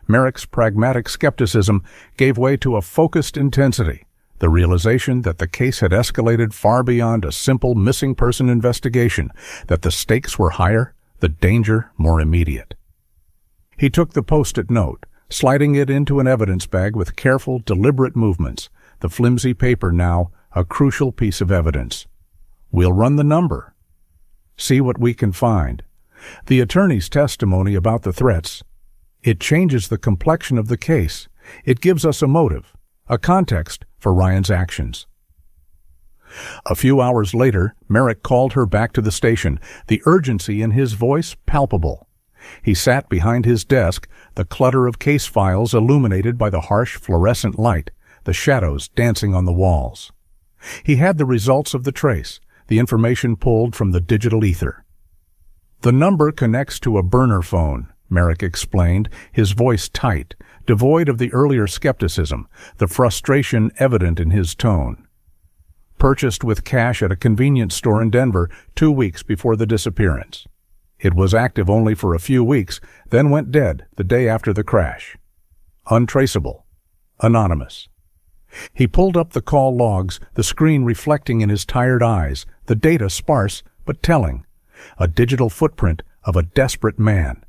Merrick's pragmatic skepticism gave way to a focused intensity, the realization that the case had escalated far beyond a simple missing person investigation, that the stakes were higher, the danger more immediate. He took the post-it note, sliding it into an evidence bag with careful, deliberate movements, the flimsy paper now a crucial piece of evidence. We'll run the number. See what we can find. The attorney's testimony about the threats. It changes the complexion of the case. It gives us a motive, a context for Ryan's actions. A few hours later, Merrick called her back to the station, the urgency in his voice palpable. He sat behind his desk, the clutter of case files illuminated by the harsh fluorescent light, the shadows dancing on the walls. He had the results of the trace, the information pulled from the digital ether. "The number connects to a burner phone," Merrick explained, his voice tight, devoid of the earlier skepticism, the frustration evident in his tone. "Purchased with cash at a convenience store in Denver 2 weeks before the disappearance. It was active only for a few weeks, then went dead the day after the crash. Untraceable. Anonymous." He pulled up the call logs, the screen reflecting in his tired eyes, the data sparse but telling. A digital footprint of a desperate man.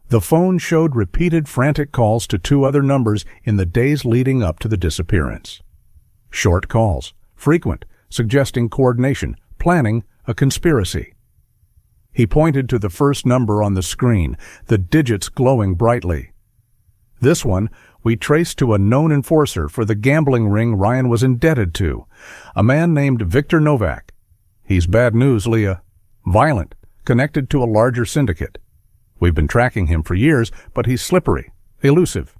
The phone showed repeated frantic calls to 2 other numbers in the days leading up to the disappearance. Short calls, frequent, suggesting coordination, planning, a conspiracy. He pointed to the first number on the screen, the digits glowing brightly. "This one we traced to a known enforcer for the gambling ring Ryan was indebted to, a man named Victor Novak. He's bad news, Leah. Violent, connected to a larger syndicate. We've been tracking him for years, but he's slippery, elusive."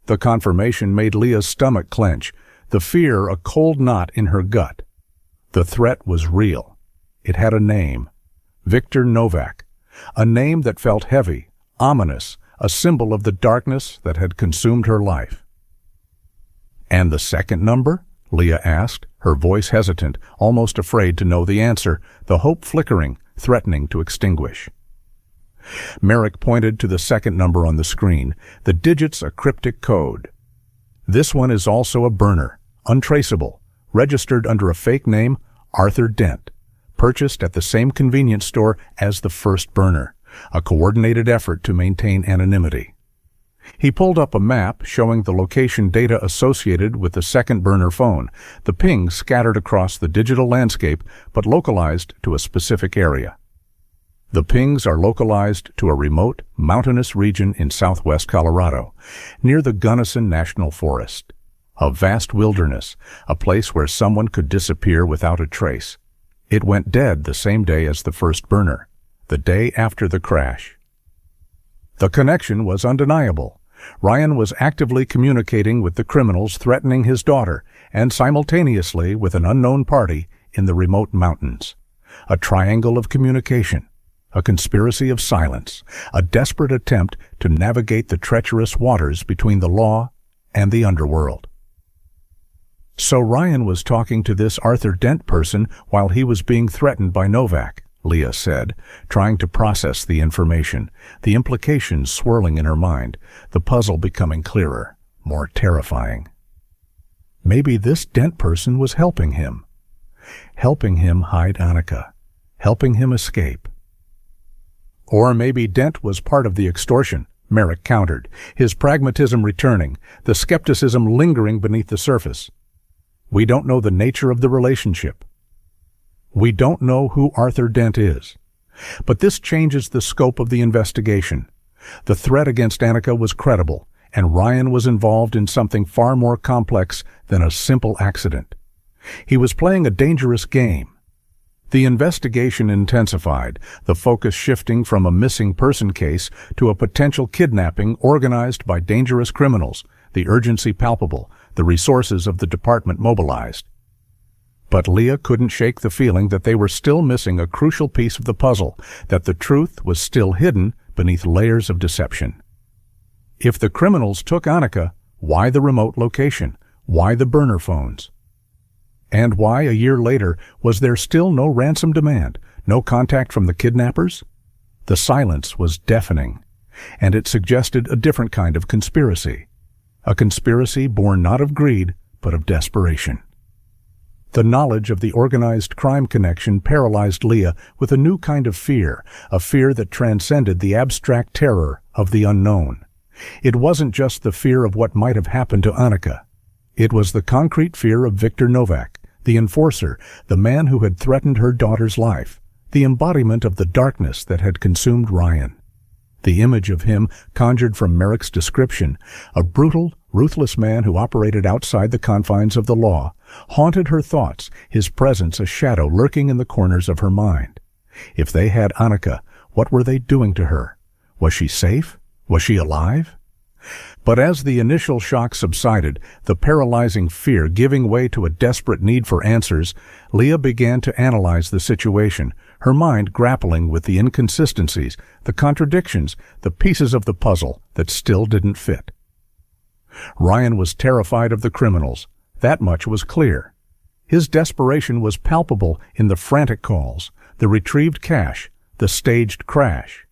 The confirmation made Leah's stomach clench, the fear a cold knot in her gut. The threat was real. It had a name. Victor Novak. A name that felt heavy, ominous, a symbol of the darkness that had consumed her life. "And the second number?" Leah asked, her voice hesitant, almost afraid to know the answer, the hope flickering, threatening to extinguish. Merrick pointed to the second number on the screen, the digits a cryptic code. "This one is also a burner, untraceable, registered under a fake name, Arthur Dent, purchased at the same convenience store as the first burner, a coordinated effort to maintain anonymity." He pulled up a map showing the location data associated with the second burner phone, the pings scattered across the digital landscape but localized to a specific area. The pings are localized to a remote, mountainous region in southwest Colorado, near the Gunnison National Forest. A vast wilderness, a place where someone could disappear without a trace. It went dead the same day as the first burner, the day after the crash. The connection was undeniable. Ryan was actively communicating with the criminals threatening his daughter, and simultaneously with an unknown party in the remote mountains. A triangle of communication, a conspiracy of silence, a desperate attempt to navigate the treacherous waters between the law and the underworld. "So Ryan was talking to this Arthur Dent person while he was being threatened by Novak," Leah said, trying to process the information, the implications swirling in her mind, the puzzle becoming clearer, more terrifying. Maybe this Dent person was helping him hide Annika, helping him escape. Or maybe Dent was part of the extortion, Merrick countered, his pragmatism returning, the skepticism lingering beneath the surface. "We don't know the nature of the relationship. We don't know who Arthur Dent is. But this changes the scope of the investigation. The threat against Annika was credible, and Ryan was involved in something far more complex than a simple accident. He was playing a dangerous game." The investigation intensified, the focus shifting from a missing person case to a potential kidnapping organized by dangerous criminals, the urgency palpable, the resources of the department mobilized. But Leah couldn't shake the feeling that they were still missing a crucial piece of the puzzle, that the truth was still hidden beneath layers of deception. If the criminals took Annika, why the remote location? Why the burner phones? And why, a year later, was there still no ransom demand, no contact from the kidnappers? The silence was deafening, and it suggested a different kind of conspiracy. A conspiracy born not of greed, but of desperation. The knowledge of the organized crime connection paralyzed Leah with a new kind of fear, a fear that transcended the abstract terror of the unknown. It wasn't just the fear of what might have happened to Annika. It was the concrete fear of Victor Novak, the enforcer, the man who had threatened her daughter's life, the embodiment of the darkness that had consumed Ryan. The image of him, conjured from Merrick's description, a brutal, ruthless man who operated outside the confines of the law, haunted her thoughts, his presence a shadow lurking in the corners of her mind. If they had Annika, what were they doing to her? Was she safe? Was she alive? But as the initial shock subsided, the paralyzing fear giving way to a desperate need for answers, Leah began to analyze the situation, her mind grappling with the inconsistencies, the contradictions, the pieces of the puzzle that still didn't fit. Ryan was terrified of the criminals. That much was clear. His desperation was palpable in the frantic calls, the retrieved cash, the staged crash.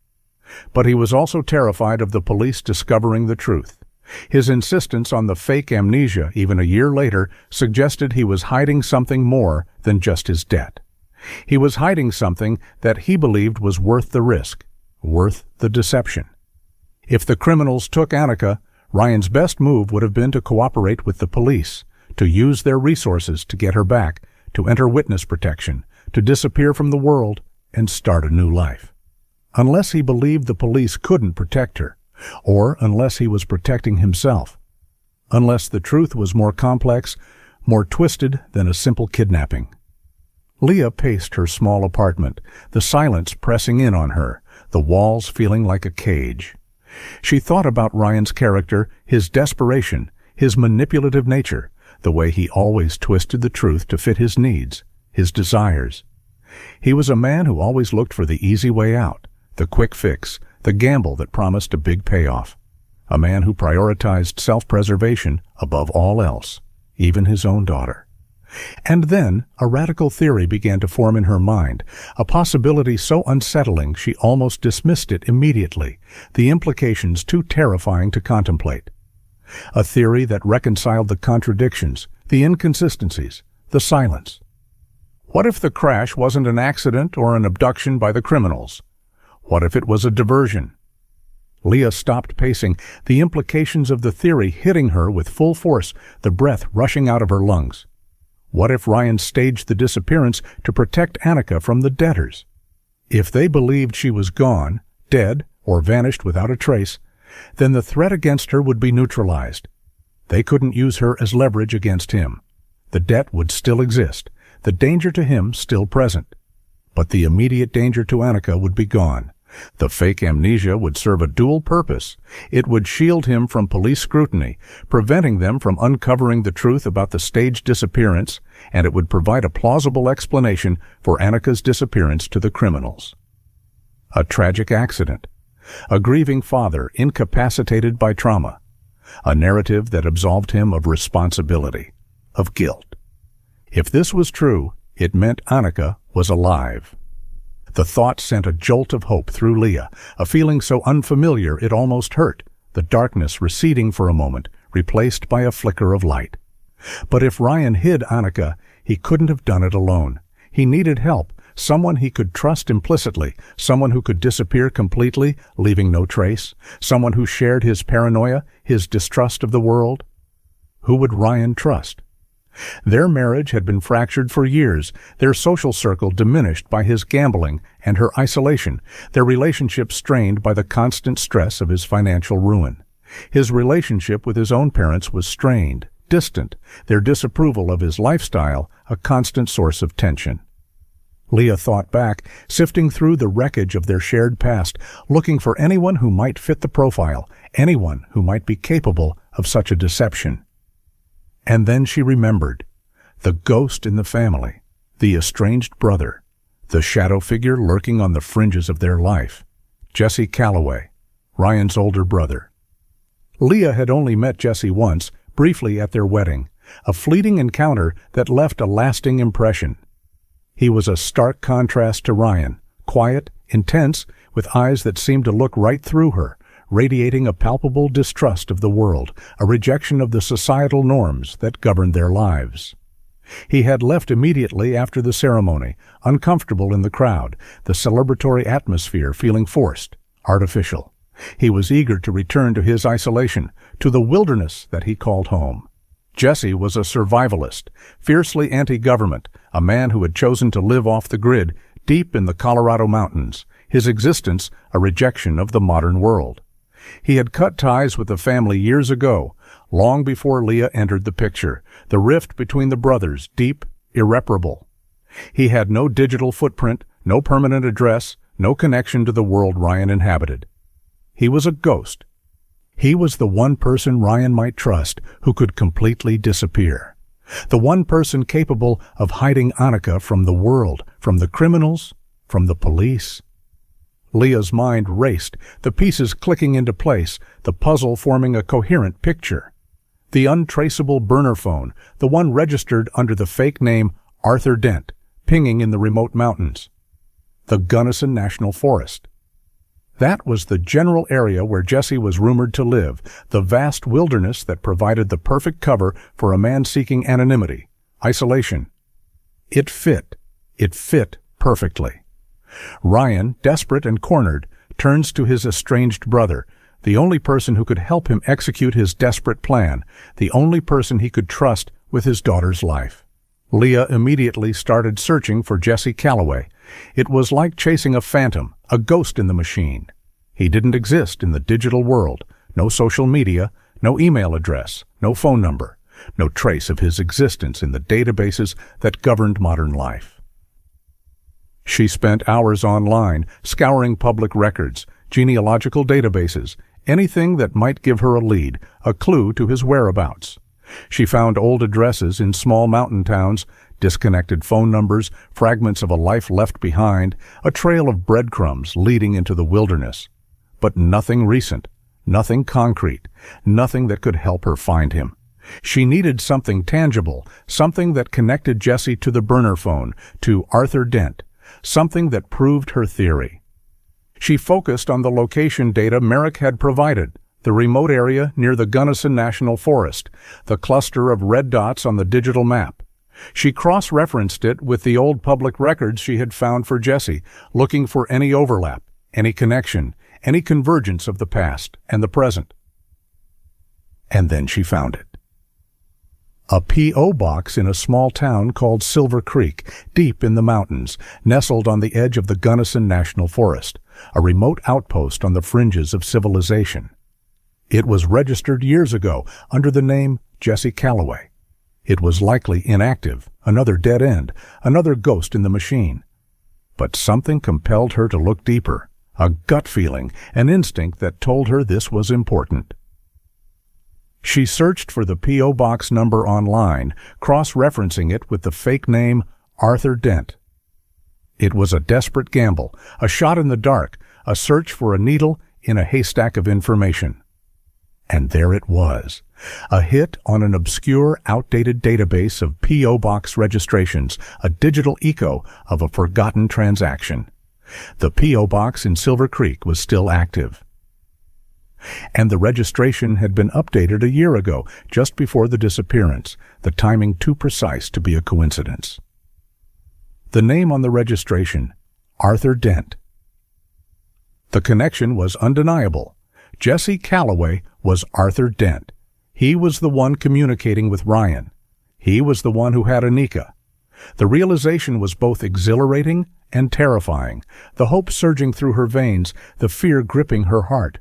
But he was also terrified of the police discovering the truth. His insistence on the fake amnesia, even a year later, suggested he was hiding something more than just his debt. He was hiding something that he believed was worth the risk, worth the deception. If the criminals took Annika, Ryan's best move would have been to cooperate with the police, to use their resources to get her back, to enter witness protection, to disappear from the world and start a new life. Unless he believed the police couldn't protect her, or unless he was protecting himself. Unless the truth was more complex, more twisted than a simple kidnapping. Leah paced her small apartment, the silence pressing in on her, the walls feeling like a cage. She thought about Ryan's character, his desperation, his manipulative nature, the way he always twisted the truth to fit his needs, his desires. He was a man who always looked for the easy way out, the quick fix, the gamble that promised a big payoff. A man who prioritized self-preservation above all else, even his own daughter. And then a radical theory began to form in her mind, a possibility so unsettling she almost dismissed it immediately, the implications too terrifying to contemplate. A theory that reconciled the contradictions, the inconsistencies, the silence. What if the crash wasn't an accident or an abduction by the criminals? What if it was a diversion? Leah stopped pacing, the implications of the theory hitting her with full force, the breath rushing out of her lungs. What if Ryan staged the disappearance to protect Annika from the debtors? If they believed she was gone, dead, or vanished without a trace, then the threat against her would be neutralized. They couldn't use her as leverage against him. The debt would still exist, the danger to him still present. But the immediate danger to Annika would be gone. The fake amnesia would serve a dual purpose. It would shield him from police scrutiny, preventing them from uncovering the truth about the staged disappearance, and it would provide a plausible explanation for Annika's disappearance to the criminals. A tragic accident. A grieving father incapacitated by trauma. A narrative that absolved him of responsibility, of guilt. If this was true, it meant Annika was alive. The thought sent a jolt of hope through Leah, a feeling so unfamiliar it almost hurt, the darkness receding for a moment, replaced by a flicker of light. But if Ryan hid Annika, he couldn't have done it alone. He needed help, someone he could trust implicitly, someone who could disappear completely, leaving no trace, someone who shared his paranoia, his distrust of the world. Who would Ryan trust? Their marriage had been fractured for years, their social circle diminished by his gambling and her isolation, their relationship strained by the constant stress of his financial ruin. His relationship with his own parents was strained, distant, their disapproval of his lifestyle a constant source of tension. Leah thought back, sifting through the wreckage of their shared past, looking for anyone who might fit the profile, anyone who might be capable of such a deception. And then she remembered. The ghost in the family, the estranged brother, the shadow figure lurking on the fringes of their life. Jesse Calloway, Ryan's older brother. Leah had only met Jesse once, briefly at their wedding, a fleeting encounter that left a lasting impression. He was a stark contrast to Ryan, quiet, intense, with eyes that seemed to look right through her, radiating a palpable distrust of the world, a rejection of the societal norms that governed their lives. He had left immediately after the ceremony, uncomfortable in the crowd, the celebratory atmosphere feeling forced, artificial. He was eager to return to his isolation, to the wilderness that he called home. Jesse was a survivalist, fiercely anti-government, a man who had chosen to live off the grid, deep in the Colorado mountains, his existence a rejection of the modern world. He had cut ties with the family years ago, long before Leah entered the picture, the rift between the brothers deep, irreparable. He had no digital footprint, no permanent address, no connection to the world Ryan inhabited. He was a ghost. He was the one person Ryan might trust who could completely disappear. The one person capable of hiding Annika from the world, from the criminals, from the police. Leah's mind raced, the pieces clicking into place, the puzzle forming a coherent picture. The untraceable burner phone, the one registered under the fake name Arthur Dent, pinging in the remote mountains. The Gunnison National Forest. That was the general area where Jesse was rumored to live, the vast wilderness that provided the perfect cover for a man seeking anonymity, isolation. It fit perfectly. Ryan, desperate and cornered, turns to his estranged brother, the only person who could help him execute his desperate plan, the only person he could trust with his daughter's life. Leah immediately started searching for Jesse Calloway. It was like chasing a phantom, a ghost in the machine. He didn't exist in the digital world. No social media, no email address, no phone number, no trace of his existence in the databases that governed modern life. She spent hours online, scouring public records, genealogical databases, anything that might give her a lead, a clue to his whereabouts. She found old addresses in small mountain towns, disconnected phone numbers, fragments of a life left behind, a trail of breadcrumbs leading into the wilderness. But nothing recent, nothing concrete, nothing that could help her find him. She needed something tangible, something that connected Jesse to the burner phone, to Arthur Dent, something that proved her theory. She focused on the location data Merrick had provided, the remote area near the Gunnison National Forest, the cluster of red dots on the digital map. She cross-referenced it with the old public records she had found for Jesse, looking for any overlap, any connection, any convergence of the past and the present. And then she found it. A P.O. box in a small town called Silver Creek, deep in the mountains, nestled on the edge of the Gunnison National Forest, a remote outpost on the fringes of civilization. It was registered years ago under the name Jesse Calloway. It was likely inactive, another dead end, another ghost in the machine. But something compelled her to look deeper, a gut feeling, an instinct that told her this was important. She searched for the P.O. Box number online, cross-referencing it with the fake name Arthur Dent. It was a desperate gamble, a shot in the dark, a search for a needle in a haystack of information. And there it was, a hit on an obscure, outdated database of P.O. Box registrations, a digital echo of a forgotten transaction. The P.O. Box in Silver Creek was still active. And the registration had been updated a year ago, just before the disappearance, the timing too precise to be a coincidence. The name on the registration, Arthur Dent. The connection was undeniable. Jesse Calloway was Arthur Dent. He was the one communicating with Ryan. He was the one who had Annika. The realization was both exhilarating and terrifying, the hope surging through her veins, the fear gripping her heart.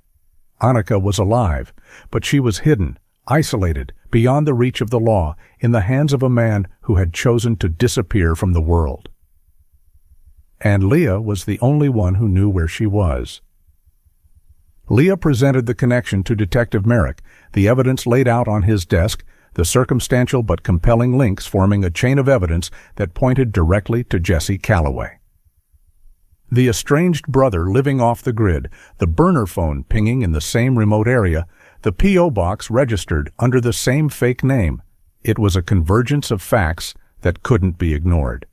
Annika was alive, but she was hidden, isolated, beyond the reach of the law, in the hands of a man who had chosen to disappear from the world. And Leah was the only one who knew where she was. Leah presented the connection to Detective Merrick, the evidence laid out on his desk, the circumstantial but compelling links forming a chain of evidence that pointed directly to Jesse Calloway. The estranged brother living off the grid, the burner phone pinging in the same remote area, the P.O. box registered under the same fake name. It was a convergence of facts that couldn't be ignored.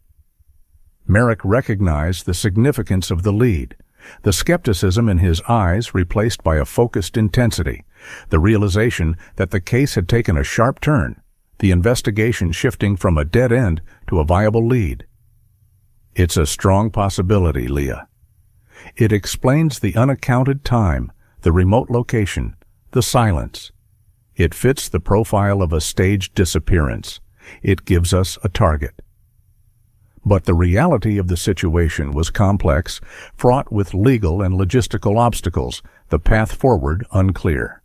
Merrick recognized the significance of the lead, the skepticism in his eyes replaced by a focused intensity, the realization that the case had taken a sharp turn, the investigation shifting from a dead end to a viable lead. It's a strong possibility, Leah. It explains the unaccounted time, the remote location, the silence. It fits the profile of a staged disappearance. It gives us a target. But the reality of the situation was complex, fraught with legal and logistical obstacles, the path forward unclear.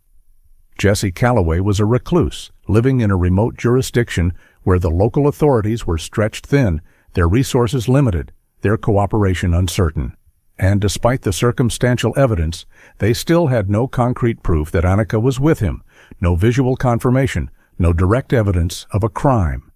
Jesse Calloway was a recluse, living in a remote jurisdiction where the local authorities were stretched thin, their resources limited, their cooperation uncertain. And despite the circumstantial evidence, they still had no concrete proof that Annika was with him, no visual confirmation, no direct evidence of a crime.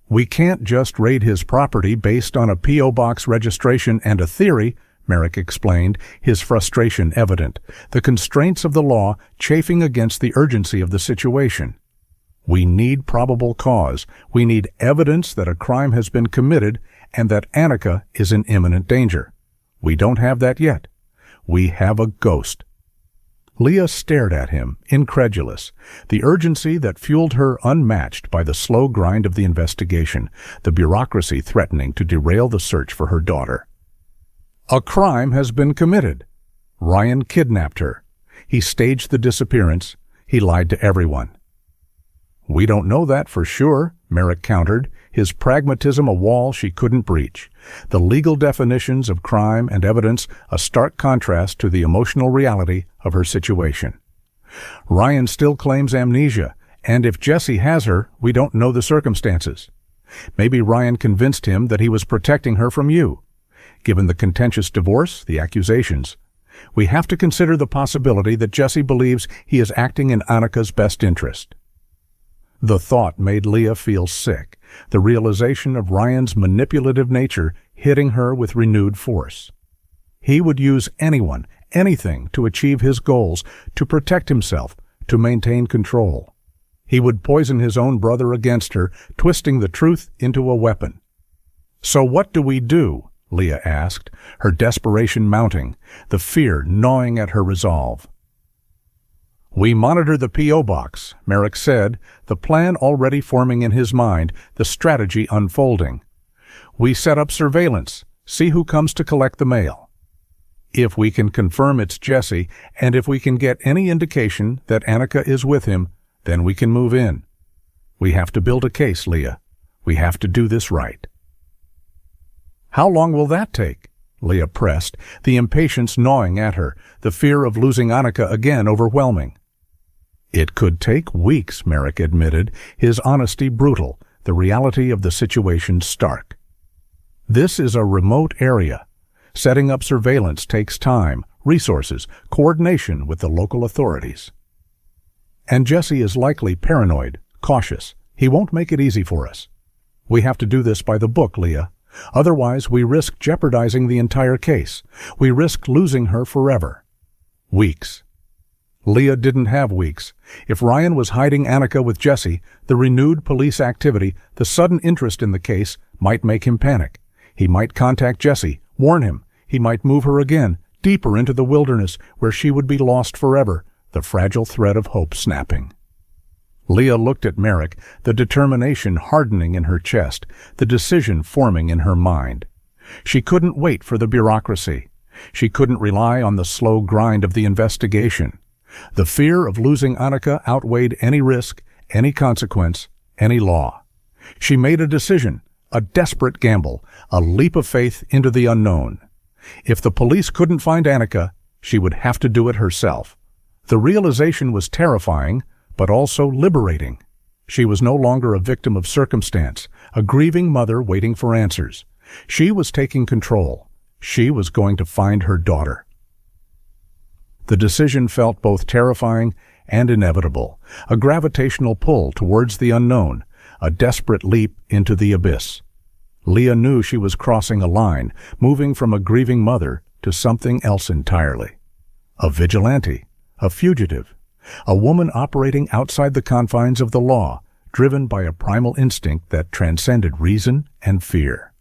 "We can't just raid his property based on a P.O. box registration and a theory," Merrick explained, his frustration evident, the constraints of the law chafing against the urgency of the situation. "We need probable cause. We need evidence that a crime has been committed and that Annika is in imminent danger. We don't have that yet. We have a ghost." Leah stared at him, incredulous, the urgency that fueled her unmatched by the slow grind of the investigation, the bureaucracy threatening to derail the search for her daughter. "A crime has been committed. Ryan kidnapped her. He staged the disappearance. He lied to everyone." "We don't know that for sure," Merrick countered, his pragmatism a wall she couldn't breach. The legal definitions of crime and evidence a stark contrast to the emotional reality of her situation. "Ryan still claims amnesia, and if Jesse has her, we don't know the circumstances. Maybe Ryan convinced him that he was protecting her from you. Given the contentious divorce, the accusations, we have to consider the possibility that Jesse believes he is acting in Annika's best interest." The thought made Leah feel sick, the realization of Ryan's manipulative nature hitting her with renewed force. He would use anyone, anything to achieve his goals, to protect himself, to maintain control. He would poison his own brother against her, twisting the truth into a weapon. "So what do we do?" Leah asked, her desperation mounting, the fear gnawing at her resolve. "We monitor the P.O. box," Merrick said, the plan already forming in his mind, the strategy unfolding. "We set up surveillance, see who comes to collect the mail. If we can confirm it's Jesse, and if we can get any indication that Annika is with him, then we can move in. We have to build a case, Leah. We have to do this right." "How long will that take?" Leah pressed, the impatience gnawing at her, the fear of losing Annika again overwhelming. "It could take weeks," Merrick admitted, his honesty brutal, the reality of the situation stark. "This is a remote area. Setting up surveillance takes time, resources, coordination with the local authorities. And Jesse is likely paranoid, cautious. He won't make it easy for us. We have to do this by the book, Leah. Otherwise, we risk jeopardizing the entire case. We risk losing her forever." Weeks. Leah didn't have weeks. If Ryan was hiding Annika with Jesse, the renewed police activity, the sudden interest in the case, might make him panic. He might contact Jesse, warn him. He might move her again, deeper into the wilderness, where she would be lost forever, the fragile thread of hope snapping. Leah looked at Merrick, the determination hardening in her chest, the decision forming in her mind. She couldn't wait for the bureaucracy. She couldn't rely on the slow grind of the investigation. The fear of losing Annika outweighed any risk, any consequence, any law. She made a decision, a desperate gamble, a leap of faith into the unknown. If the police couldn't find Annika, she would have to do it herself. The realization was terrifying, but also liberating. She was no longer a victim of circumstance, a grieving mother waiting for answers. She was taking control. She was going to find her daughter. The decision felt both terrifying and inevitable, a gravitational pull towards the unknown, a desperate leap into the abyss. Leah knew she was crossing a line, moving from a grieving mother to something else entirely. A vigilante, a fugitive, a woman operating outside the confines of the law, driven by a primal instinct that transcended reason and fear.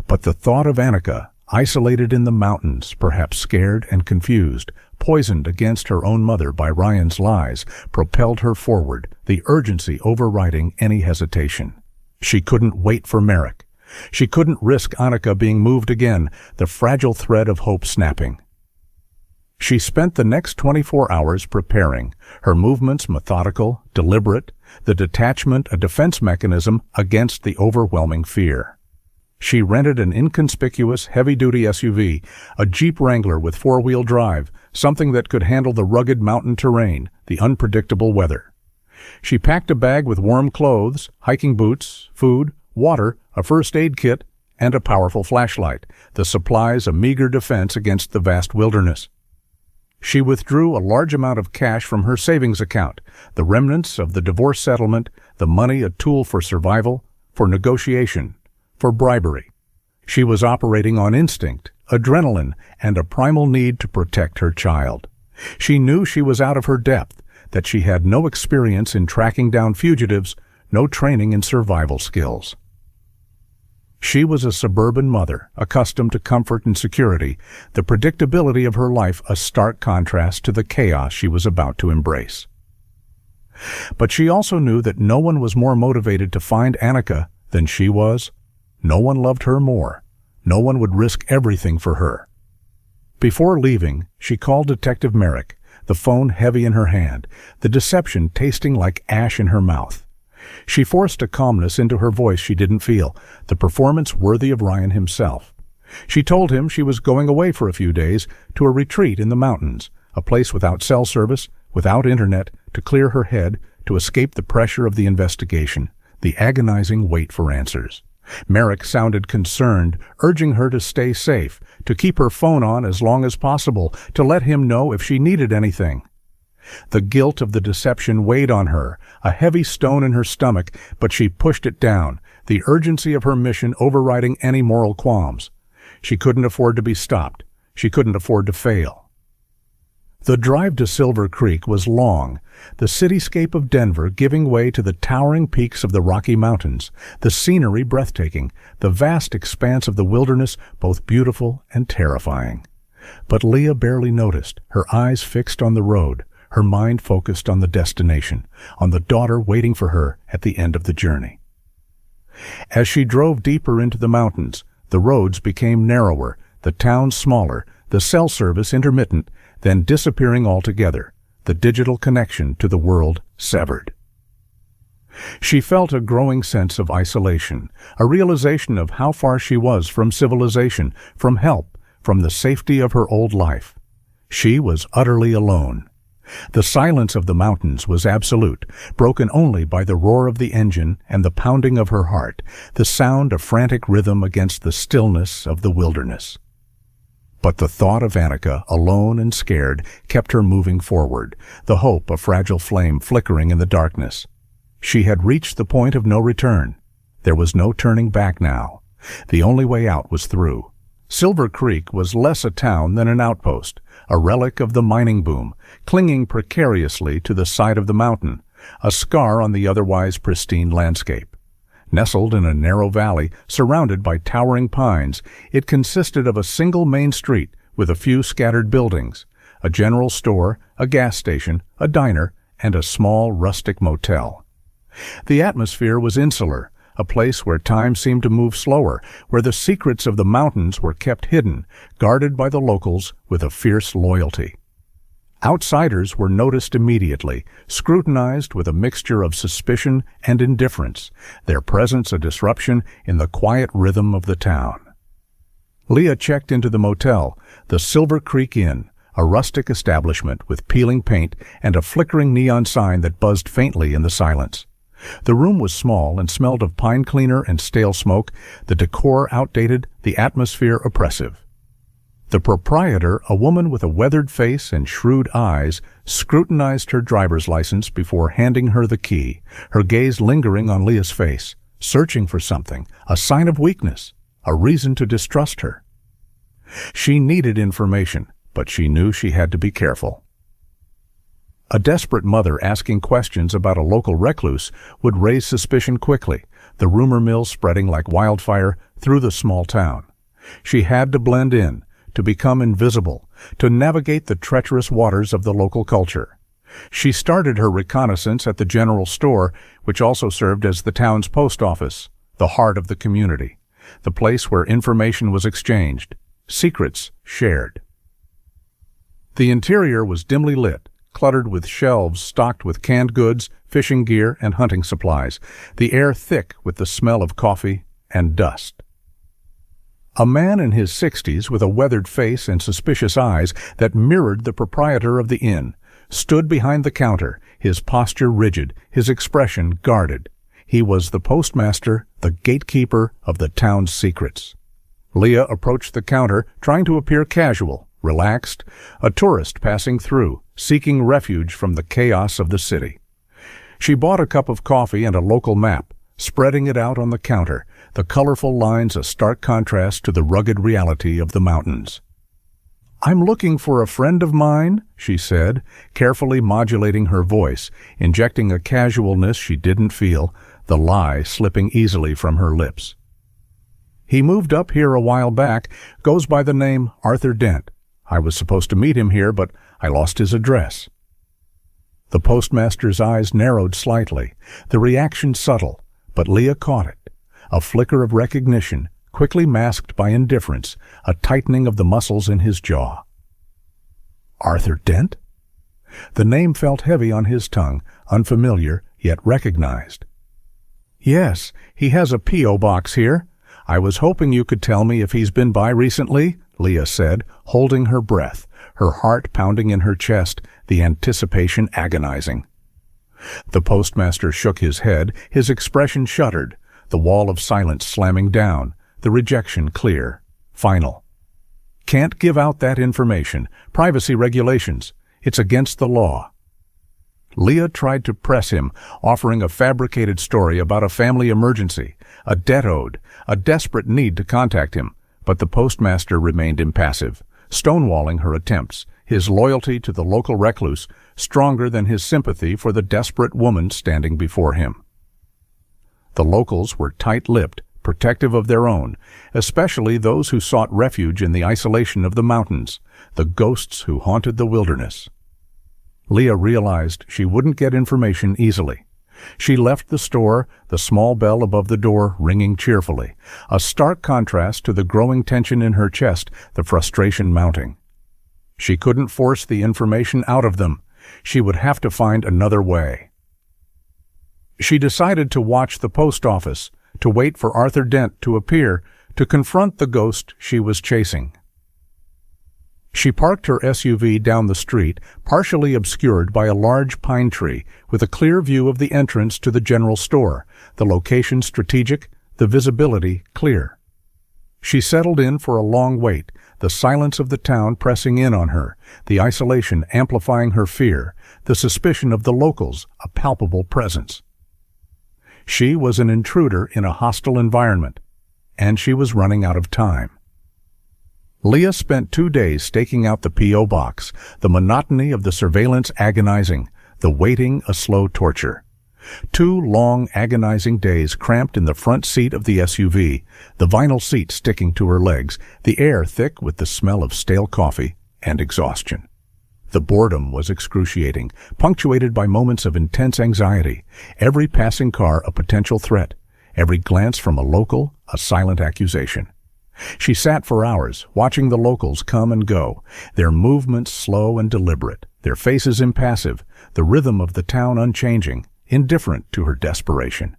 But the thought of Annika, isolated in the mountains, perhaps scared and confused, poisoned against her own mother by Ryan's lies, propelled her forward, the urgency overriding any hesitation. She couldn't wait for Merrick. She couldn't risk Annika being moved again, the fragile thread of hope snapping. She spent the next 24 hours preparing, her movements methodical, deliberate, the detachment a defense mechanism against the overwhelming fear. She rented an inconspicuous, heavy-duty SUV, a Jeep Wrangler with four-wheel drive, something that could handle the rugged mountain terrain, the unpredictable weather. She packed a bag with warm clothes, hiking boots, food, water, a first aid kit, and a powerful flashlight, the supplies a meager defense against the vast wilderness. She withdrew a large amount of cash from her savings account, the remnants of the divorce settlement, the money a tool for survival, for negotiation, for bribery. She was operating on instinct, adrenaline, and a primal need to protect her child. She knew she was out of her depth, that she had no experience in tracking down fugitives, no training in survival skills. She was a suburban mother, accustomed to comfort and security, the predictability of her life a stark contrast to the chaos she was about to embrace. But she also knew that no one was more motivated to find Annika than she was. No one loved her more. No one would risk everything for her. Before leaving, she called Detective Merrick, the phone heavy in her hand, the deception tasting like ash in her mouth. She forced a calmness into her voice she didn't feel, the performance worthy of Ryan himself. She told him she was going away for a few days to a retreat in the mountains, a place without cell service, without internet, to clear her head, to escape the pressure of the investigation, the agonizing wait for answers. Merrick sounded concerned, urging her to stay safe, to keep her phone on as long as possible, to let him know if she needed anything. The guilt of the deception weighed on her, a heavy stone in her stomach, but she pushed it down, the urgency of her mission overriding any moral qualms. She couldn't afford to be stopped. She couldn't afford to fail. The drive to Silver Creek was long, the cityscape of Denver giving way to the towering peaks of the Rocky Mountains, the scenery breathtaking, the vast expanse of the wilderness both beautiful and terrifying. But Leah barely noticed, her eyes fixed on the road, her mind focused on the destination, on the daughter waiting for her at the end of the journey. As she drove deeper into the mountains, the roads became narrower, the town smaller, the cell service intermittent, then disappearing altogether, the digital connection to the world severed. She felt a growing sense of isolation, a realization of how far she was from civilization, from help, from the safety of her old life. She was utterly alone. The silence of the mountains was absolute, broken only by the roar of the engine and the pounding of her heart, the sound of frantic rhythm against the stillness of the wilderness. But the thought of Annika, alone and scared, kept her moving forward, the hope a fragile flame flickering in the darkness. She had reached the point of no return. There was no turning back now. The only way out was through. Silver Creek was less a town than an outpost, a relic of the mining boom, clinging precariously to the side of the mountain, a scar on the otherwise pristine landscape. Nestled in a narrow valley, surrounded by towering pines, it consisted of a single main street with a few scattered buildings, a general store, a gas station, a diner, and a small rustic motel. The atmosphere was insular, a place where time seemed to move slower, where the secrets of the mountains were kept hidden, guarded by the locals with a fierce loyalty. Outsiders were noticed immediately, scrutinized with a mixture of suspicion and indifference, their presence a disruption in the quiet rhythm of the town. Leah checked into the motel, the Silver Creek Inn, a rustic establishment with peeling paint and a flickering neon sign that buzzed faintly in the silence. The room was small and smelled of pine cleaner and stale smoke, the decor outdated, the atmosphere oppressive. The proprietor, a woman with a weathered face and shrewd eyes, scrutinized her driver's license before handing her the key, her gaze lingering on Leah's face, searching for something, a sign of weakness, a reason to distrust her. She needed information, but she knew she had to be careful. A desperate mother asking questions about a local recluse would raise suspicion quickly, the rumor mill spreading like wildfire through the small town. She had to blend in, to become invisible, to navigate the treacherous waters of the local culture. She started her reconnaissance at the general store, which also served as the town's post office, the heart of the community, the place where information was exchanged, secrets shared. The interior was dimly lit, cluttered with shelves stocked with canned goods, fishing gear, and hunting supplies, the air thick with the smell of coffee and dust. A man in his 60s with a weathered face and suspicious eyes that mirrored the proprietor of the inn stood behind the counter, his posture rigid, his expression guarded. He was the postmaster, the gatekeeper of the town's secrets. Leah approached the counter, trying to appear casual, relaxed, a tourist passing through, seeking refuge from the chaos of the city. She bought a cup of coffee and a local map, spreading it out on the counter, the colorful lines a stark contrast to the rugged reality of the mountains. "I'm looking for a friend of mine," she said, carefully modulating her voice, injecting a casualness she didn't feel, the lie slipping easily from her lips. "He moved up here a while back, goes by the name Arthur Dent. I was supposed to meet him here, but I lost his address." The postmaster's eyes narrowed slightly, the reaction subtle, but Leah caught it. A flicker of recognition, quickly masked by indifference, a tightening of the muscles in his jaw. Arthur Dent? The name felt heavy on his tongue, unfamiliar, yet recognized. "Yes, he has a P.O. box here. I was hoping you could tell me if he's been by recently," Leah said, holding her breath, her heart pounding in her chest, the anticipation agonizing. The postmaster shook his head, his expression shuddered, the wall of silence slamming down, the rejection clear, final. "Can't give out that information. Privacy regulations. It's against the law." Leah tried to press him, offering a fabricated story about a family emergency, a debt owed, a desperate need to contact him, but the postmaster remained impassive, stonewalling her attempts, his loyalty to the local recluse stronger than his sympathy for the desperate woman standing before him. The locals were tight-lipped, protective of their own, especially those who sought refuge in the isolation of the mountains, the ghosts who haunted the wilderness. Leah realized she wouldn't get information easily. She left the store, the small bell above the door ringing cheerfully, a stark contrast to the growing tension in her chest, the frustration mounting. She couldn't force the information out of them. She would have to find another way. She decided to watch the post office, to wait for Arthur Dent to appear, to confront the ghost she was chasing. She parked her SUV down the street, partially obscured by a large pine tree, with a clear view of the entrance to the general store, the location strategic, the visibility clear. She settled in for a long wait, the silence of the town pressing in on her, the isolation amplifying her fear, the suspicion of the locals, a palpable presence. She was an intruder in a hostile environment, and she was running out of time. Leah spent 2 days staking out the P.O. box, the monotony of the surveillance agonizing, the waiting a slow torture. 2 long, agonizing days cramped in the front seat of the SUV, the vinyl seat sticking to her legs, the air thick with the smell of stale coffee and exhaustion. The boredom was excruciating, punctuated by moments of intense anxiety, every passing car a potential threat, every glance from a local a silent accusation. She sat for hours, watching the locals come and go, their movements slow and deliberate, their faces impassive, the rhythm of the town unchanging, indifferent to her desperation.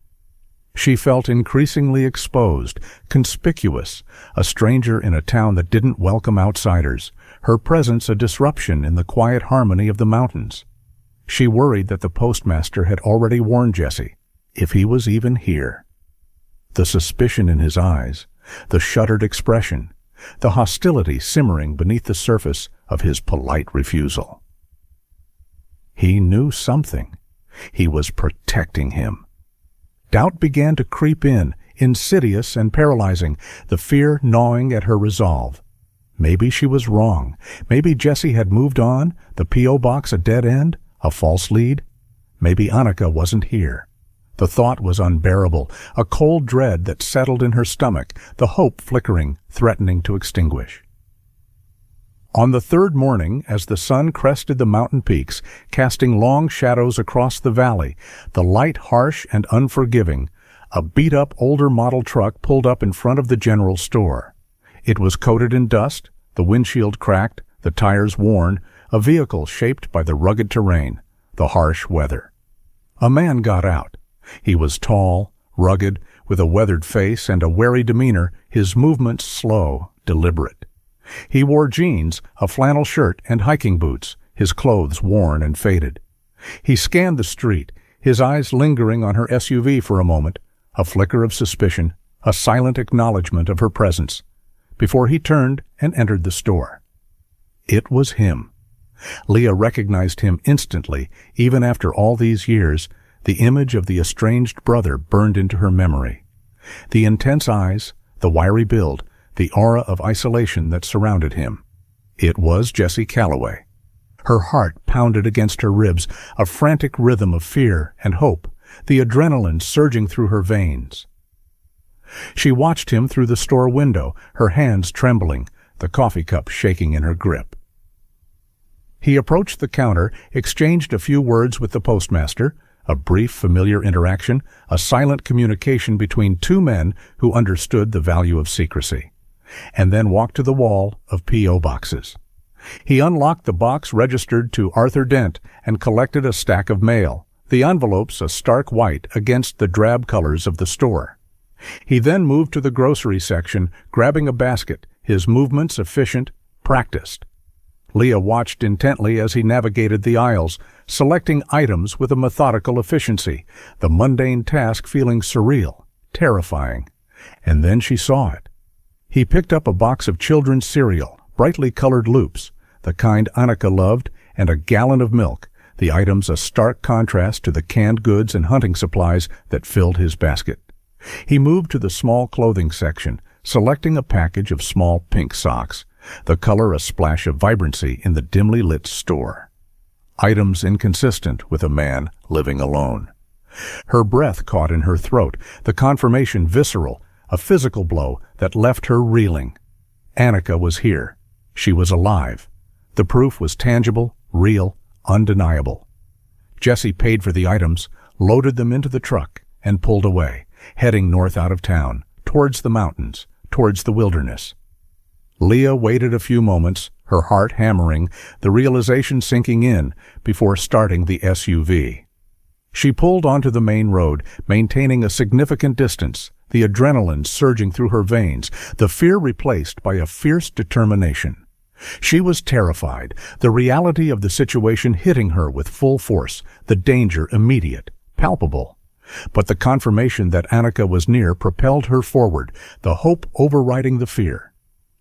She felt increasingly exposed, conspicuous, a stranger in a town that didn't welcome outsiders, her presence a disruption in the quiet harmony of the mountains. She worried that the postmaster had already warned Jesse, if he was even here. The suspicion in his eyes, the shuttered expression, the hostility simmering beneath the surface of his polite refusal. He knew something. He was protecting him. Doubt began to creep in, insidious and paralyzing, the fear gnawing at her resolve. Maybe she was wrong. Maybe Jesse had moved on, the P.O. box a dead end, a false lead. Maybe Annika wasn't here. The thought was unbearable, a cold dread that settled in her stomach, the hope flickering, threatening to extinguish. On the 3rd morning, as the sun crested the mountain peaks, casting long shadows across the valley, the light harsh and unforgiving, a beat-up older model truck pulled up in front of the general store. It was coated in dust, the windshield cracked, the tires worn, a vehicle shaped by the rugged terrain, the harsh weather. A man got out. He was tall, rugged, With a weathered face and a wary demeanor, his movements slow, deliberate. He wore jeans, a flannel shirt, and hiking boots, his clothes worn and faded. He scanned the street, his eyes lingering on her SUV for a moment, a flicker of suspicion, a silent acknowledgement of her presence, before he turned and entered the store. It was him. Leah recognized him instantly, even after all these years. The image of the estranged brother burned into her memory. The intense eyes, the wiry build, the aura of isolation that surrounded him. It was Jesse Calloway. Her heart pounded against her ribs, a frantic rhythm of fear and hope, the adrenaline surging through her veins. She watched him through the store window, her hands trembling, the coffee cup shaking in her grip. He approached the counter, exchanged a few words with the postmaster, a brief, familiar interaction, a silent communication between two men who understood the value of secrecy, and then walked to the wall of P.O. boxes. He unlocked the box registered to Arthur Dent and collected a stack of mail, the envelopes a stark white against the drab colors of the store. He then moved to the grocery section, grabbing a basket, his movements efficient, practiced. Leah watched intently as he navigated the aisles, selecting items with a methodical efficiency, the mundane task feeling surreal, terrifying. And then she saw it. He picked up a box of children's cereal, brightly colored loops, the kind Annika loved, and a gallon of milk, the items a stark contrast to the canned goods and hunting supplies that filled his basket. He moved to the small clothing section, selecting a package of small pink socks, the color a splash of vibrancy in the dimly lit store. Items inconsistent with a man living alone. Her breath caught in her throat, the confirmation visceral, a physical blow that left her reeling. Annika was here. She was alive. The proof was tangible, real, undeniable. Jesse paid for the items, loaded them into the truck, and pulled away, heading north out of town, towards the mountains, towards the wilderness. Leah waited a few moments, her heart hammering, the realization sinking in, before starting the SUV. She pulled onto the main road, maintaining a significant distance, the adrenaline surging through her veins, the fear replaced by a fierce determination. She was terrified, the reality of the situation hitting her with full force, the danger immediate, palpable. But the confirmation that Annika was near propelled her forward, the hope overriding the fear.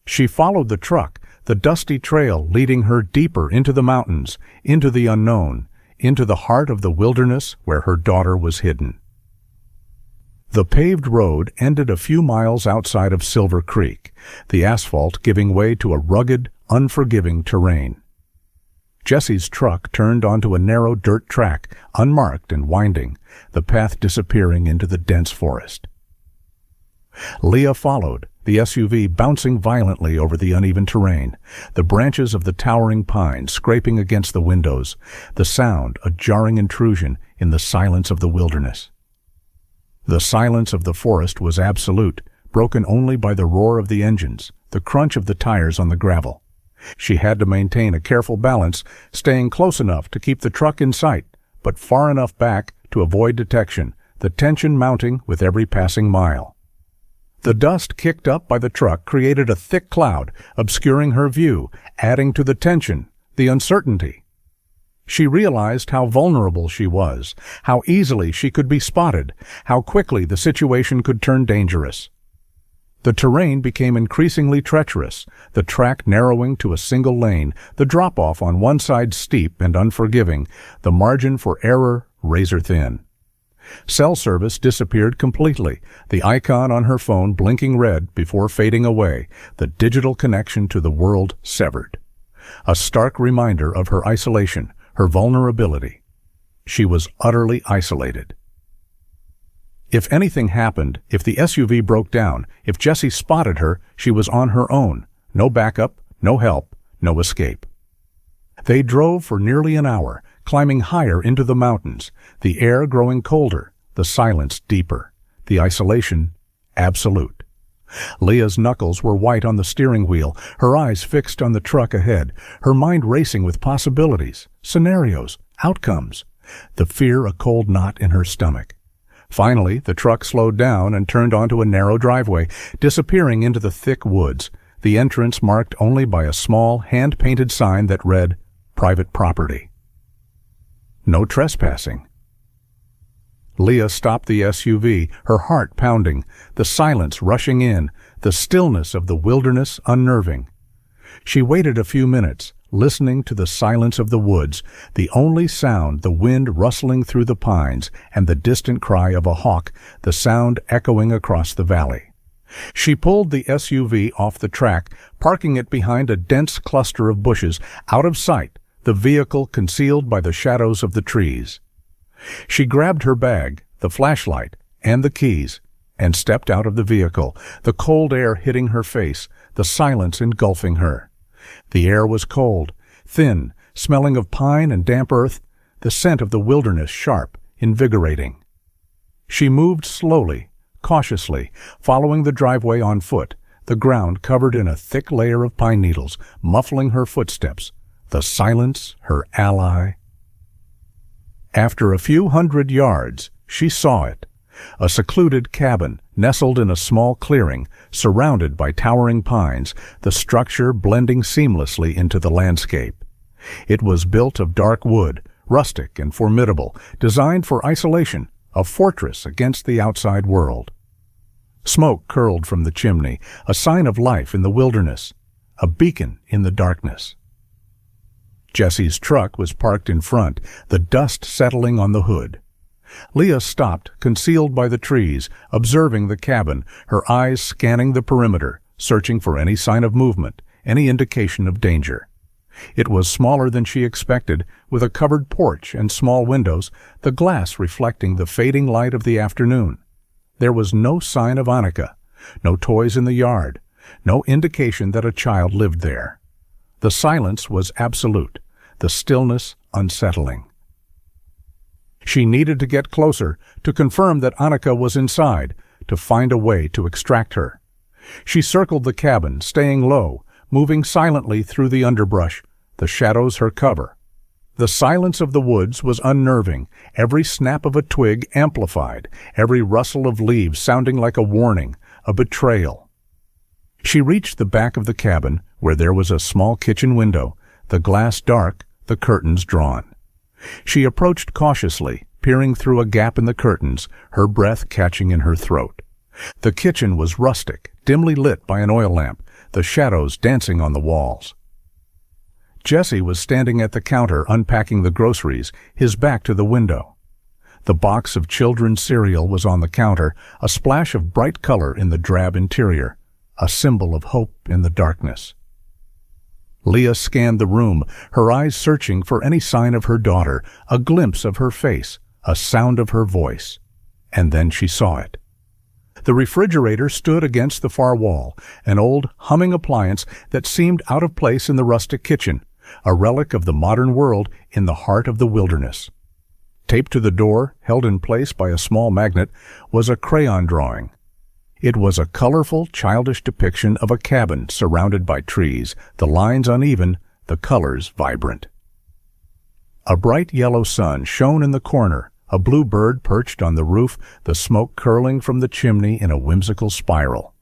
She followed the truck, the dusty trail leading her deeper into the mountains, into the unknown, into the heart of the wilderness where her daughter was hidden. The paved road ended a few miles outside of Silver Creek, the asphalt giving way to a rugged, unforgiving terrain. Jesse's truck turned onto a narrow dirt track, unmarked and winding, the path disappearing into the dense forest. Leah followed, the SUV bouncing violently over the uneven terrain, the branches of the towering pines scraping against the windows, the sound a jarring intrusion in the silence of the wilderness. The silence of the forest was absolute, broken only by the roar of the engines, the crunch of the tires on the gravel. She had to maintain a careful balance, staying close enough to keep the truck in sight, but far enough back to avoid detection, the tension mounting with every passing mile. The dust kicked up by the truck created a thick cloud, obscuring her view, adding to the tension, the uncertainty. She realized how vulnerable she was, how easily she could be spotted, how quickly the situation could turn dangerous. The terrain became increasingly treacherous, the track narrowing to a single lane, the drop-off on one side steep and unforgiving, the margin for error razor-thin. Cell service disappeared completely, the icon on her phone blinking red before fading away, the digital connection to the world severed. A stark reminder of her isolation, her vulnerability. She was utterly isolated. If anything happened, if the SUV broke down, if Jesse spotted her, she was on her own. No backup, no help, no escape. They drove for nearly an hour, climbing higher into the mountains, the air growing colder, the silence deeper, the isolation absolute. Leah's knuckles were white on the steering wheel, her eyes fixed on the truck ahead, her mind racing with possibilities, scenarios, outcomes, the fear a cold knot in her stomach. Finally, the truck slowed down and turned onto a narrow driveway, disappearing into the thick woods, the entrance marked only by a small, hand-painted sign that read, "Private Property." No trespassing. Leah stopped the SUV, her heart pounding, the silence rushing in, the stillness of the wilderness unnerving. She waited a few minutes, listening to the silence of the woods, the only sound the wind rustling through the pines and the distant cry of a hawk, the sound echoing across the valley. She pulled the SUV off the track, parking it behind a dense cluster of bushes, out of sight, the vehicle concealed by the shadows of the trees. She grabbed her bag, the flashlight, and the keys, and stepped out of the vehicle, the cold air hitting her face, the silence engulfing her. The air was cold, thin, smelling of pine and damp earth, the scent of the wilderness sharp, invigorating. She moved slowly, cautiously, following the driveway on foot, the ground covered in a thick layer of pine needles, muffling her footsteps, the silence her ally. After a few hundred yards, she saw it. A secluded cabin, nestled in a small clearing, surrounded by towering pines, the structure blending seamlessly into the landscape. It was built of dark wood, rustic and formidable, designed for isolation, a fortress against the outside world. Smoke curled from the chimney, a sign of life in the wilderness, a beacon in the darkness. Jesse's truck was parked in front, the dust settling on the hood. Leah stopped, concealed by the trees, observing the cabin, her eyes scanning the perimeter, searching for any sign of movement, any indication of danger. It was smaller than she expected, with a covered porch and small windows, the glass reflecting the fading light of the afternoon. There was no sign of Annika, no toys in the yard, no indication that a child lived there. The silence was absolute, the stillness unsettling. She needed to get closer, to confirm that Annika was inside, to find a way to extract her. She circled the cabin, staying low, moving silently through the underbrush, the shadows her cover. The silence of the woods was unnerving, every snap of a twig amplified, every rustle of leaves sounding like a warning, a betrayal. She reached the back of the cabin, where there was a small kitchen window, the glass dark, the curtains drawn. She approached cautiously, peering through a gap in the curtains, her breath catching in her throat. The kitchen was rustic, dimly lit by an oil lamp, the shadows dancing on the walls. Jesse was standing at the counter unpacking the groceries, his back to the window. The box of children's cereal was on the counter, a splash of bright color in the drab interior, a symbol of hope in the darkness. Leah scanned the room, her eyes searching for any sign of her daughter, a glimpse of her face, a sound of her voice. And then she saw it. The refrigerator stood against the far wall, an old, humming appliance that seemed out of place in the rustic kitchen, a relic of the modern world in the heart of the wilderness. Taped to the door, held in place by a small magnet, was a crayon drawing. It was a colorful, childish depiction of a cabin surrounded by trees, the lines uneven, the colors vibrant. A bright yellow sun shone in the corner, a blue bird perched on the roof, the smoke curling from the chimney in a whimsical spiral.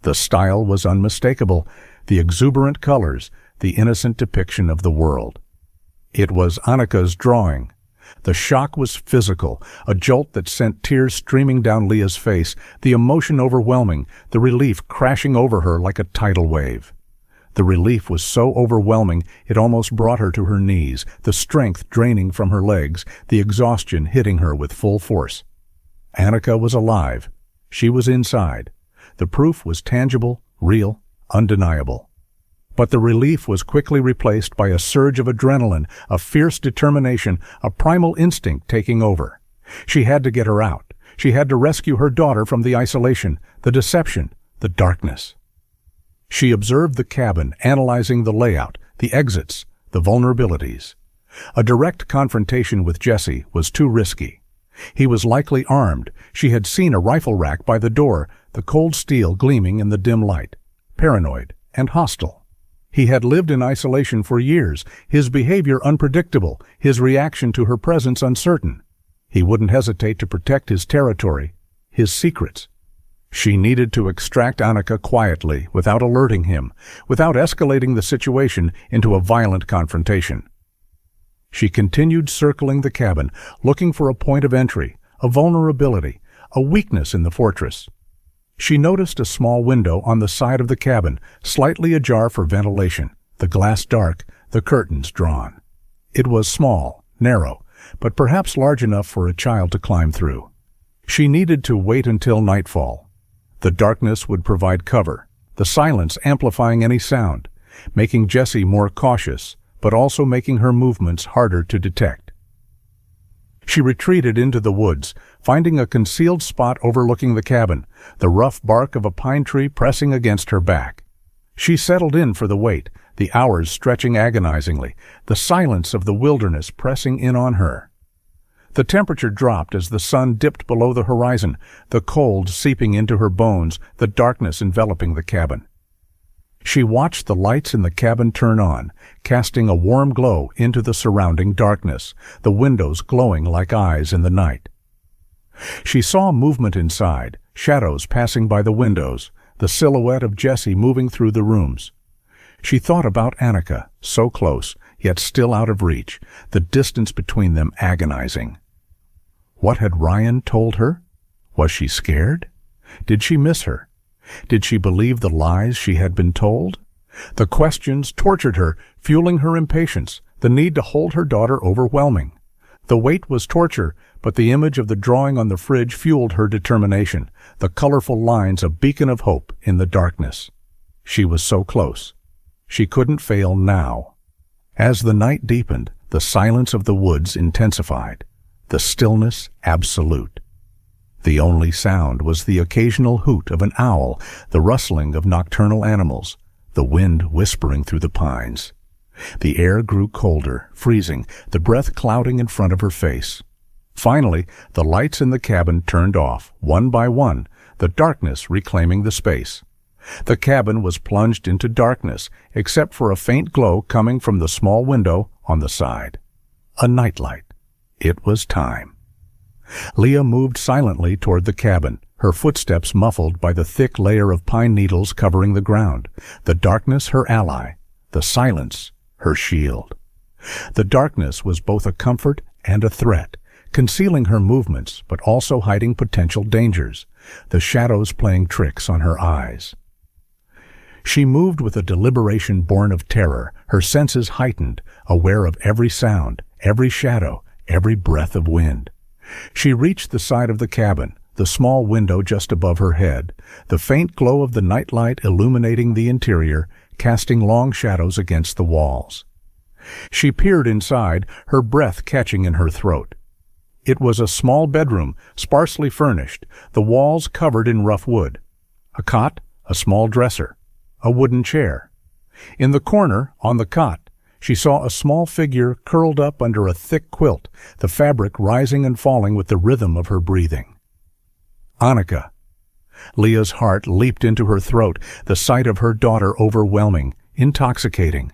The style was unmistakable, the exuberant colors, the innocent depiction of the world. It was Annika's drawing. The shock was physical, a jolt that sent tears streaming down Leah's face, the emotion overwhelming, the relief crashing over her like a tidal wave. The relief was so overwhelming it almost brought her to her knees, the strength draining from her legs, the exhaustion hitting her with full force. Annika was alive. She was inside. The proof was tangible, real, undeniable. But the relief was quickly replaced by a surge of adrenaline, a fierce determination, a primal instinct taking over. She had to get her out. She had to rescue her daughter from the isolation, the deception, the darkness. She observed the cabin, analyzing the layout, the exits, the vulnerabilities. A direct confrontation with Jesse was too risky. He was likely armed. She had seen a rifle rack by the door, the cold steel gleaming in the dim light. Paranoid and hostile. He had lived in isolation for years, his behavior unpredictable, his reaction to her presence uncertain. He wouldn't hesitate to protect his territory, his secrets. She needed to extract Annika quietly, without alerting him, without escalating the situation into a violent confrontation. She continued circling the cabin, looking for a point of entry, a vulnerability, a weakness in the fortress. She noticed a small window on the side of the cabin, slightly ajar for ventilation, the glass dark, the curtains drawn. It was small, narrow, but perhaps large enough for a child to climb through. She needed to wait until nightfall. The darkness would provide cover, the silence amplifying any sound, making Jessie more cautious, but also making her movements harder to detect. She retreated into the woods, finding a concealed spot overlooking the cabin, the rough bark of a pine tree pressing against her back. She settled in for the wait, the hours stretching agonizingly, the silence of the wilderness pressing in on her. The temperature dropped as the sun dipped below the horizon, the cold seeping into her bones, the darkness enveloping the cabin. She watched the lights in the cabin turn on, casting a warm glow into the surrounding darkness, the windows glowing like eyes in the night. She saw movement inside, shadows passing by the windows, the silhouette of Jessie moving through the rooms. She thought about Annika, so close, yet still out of reach, the distance between them agonizing. What had Ryan told her? Was she scared? Did she miss her? Did she believe the lies she had been told? The questions tortured her, fueling her impatience, the need to hold her daughter overwhelming. The wait was torture, but the image of the drawing on the fridge fueled her determination, the colorful lines a beacon of hope in the darkness. She was so close. She couldn't fail now. As the night deepened, the silence of the woods intensified, the stillness absolute. The only sound was the occasional hoot of an owl, the rustling of nocturnal animals, the wind whispering through the pines. The air grew colder, freezing, the breath clouding in front of her face. Finally, the lights in the cabin turned off, one by one, the darkness reclaiming the space. The cabin was plunged into darkness, except for a faint glow coming from the small window on the side. A nightlight. It was time. Leah moved silently toward the cabin, her footsteps muffled by the thick layer of pine needles covering the ground, the darkness her ally, the silence her shield. The darkness was both a comfort and a threat, concealing her movements but also hiding potential dangers, the shadows playing tricks on her eyes. She moved with a deliberation born of terror, her senses heightened, aware of every sound, every shadow, every breath of wind. She reached the side of the cabin, the small window just above her head, the faint glow of the nightlight illuminating the interior, casting long shadows against the walls. She peered inside, her breath catching in her throat. It was a small bedroom, sparsely furnished, the walls covered in rough wood. A cot, a small dresser, a wooden chair. In the corner, on the cot, she saw a small figure curled up under a thick quilt, the fabric rising and falling with the rhythm of her breathing. Annika. Leah's heart leaped into her throat, the sight of her daughter overwhelming, intoxicating.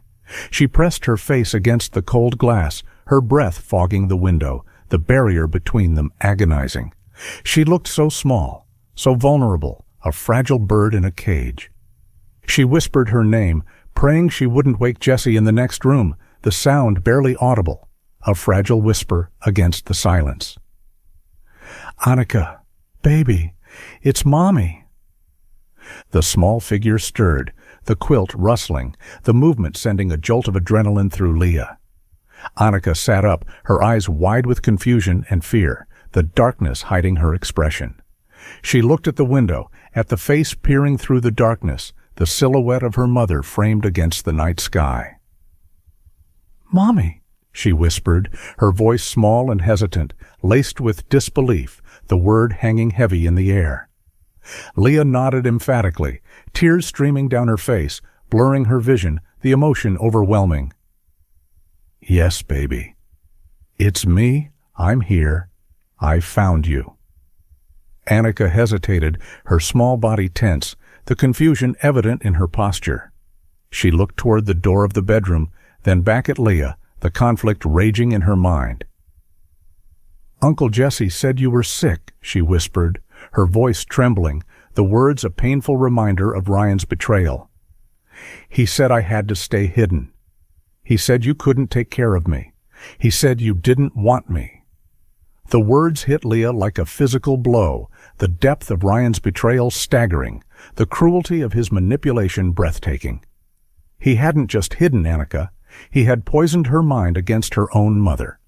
She pressed her face against the cold glass, her breath fogging the window, the barrier between them agonizing. She looked so small, so vulnerable, a fragile bird in a cage. She whispered her name, praying she wouldn't wake Jessie in the next room, the sound barely audible, a fragile whisper against the silence. Annika, baby, it's Mommy. The small figure stirred, the quilt rustling, the movement sending a jolt of adrenaline through Leah. Annika sat up, her eyes wide with confusion and fear, the darkness hiding her expression. She looked at the window, at the face peering through the darkness, the silhouette of her mother framed against the night sky. Mommy, she whispered, her voice small and hesitant, laced with disbelief, the word hanging heavy in the air. Leah nodded emphatically, tears streaming down her face, blurring her vision, the emotion overwhelming. Yes, baby. It's me. I'm here. I found you. Annika hesitated, her small body tense, the confusion evident in her posture. She looked toward the door of the bedroom, then back at Leah, the conflict raging in her mind. "Uncle Jesse said you were sick," she whispered, her voice trembling, the words a painful reminder of Ryan's betrayal. "He said I had to stay hidden. He said you couldn't take care of me. He said you didn't want me." The words hit Leah like a physical blow, the depth of Ryan's betrayal staggering, the cruelty of his manipulation breathtaking. He hadn't just hidden Annika, he had poisoned her mind against her own mother.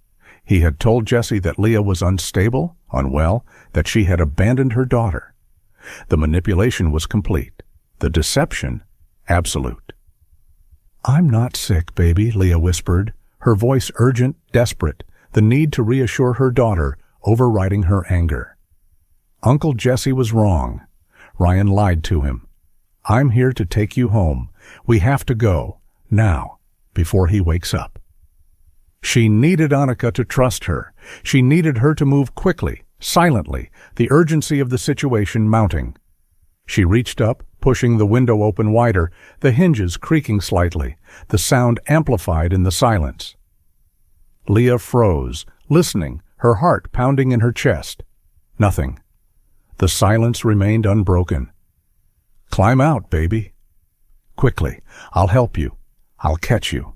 He had told Jesse that Leah was unstable, unwell, that she had abandoned her daughter. The manipulation was complete, the deception absolute. "I'm not sick, baby," Leah whispered, her voice urgent, desperate, the need to reassure her daughter, overriding her anger. Uncle Jesse was wrong. Ryan lied to him. "I'm here to take you home. We have to go, now, before he wakes up." She needed Annika to trust her. She needed her to move quickly, silently, the urgency of the situation mounting. She reached up, pushing the window open wider, the hinges creaking slightly, the sound amplified in the silence. Leah froze, listening, her heart pounding in her chest. Nothing. The silence remained unbroken. "Climb out, baby." "Quickly. I'll help you. I'll catch you."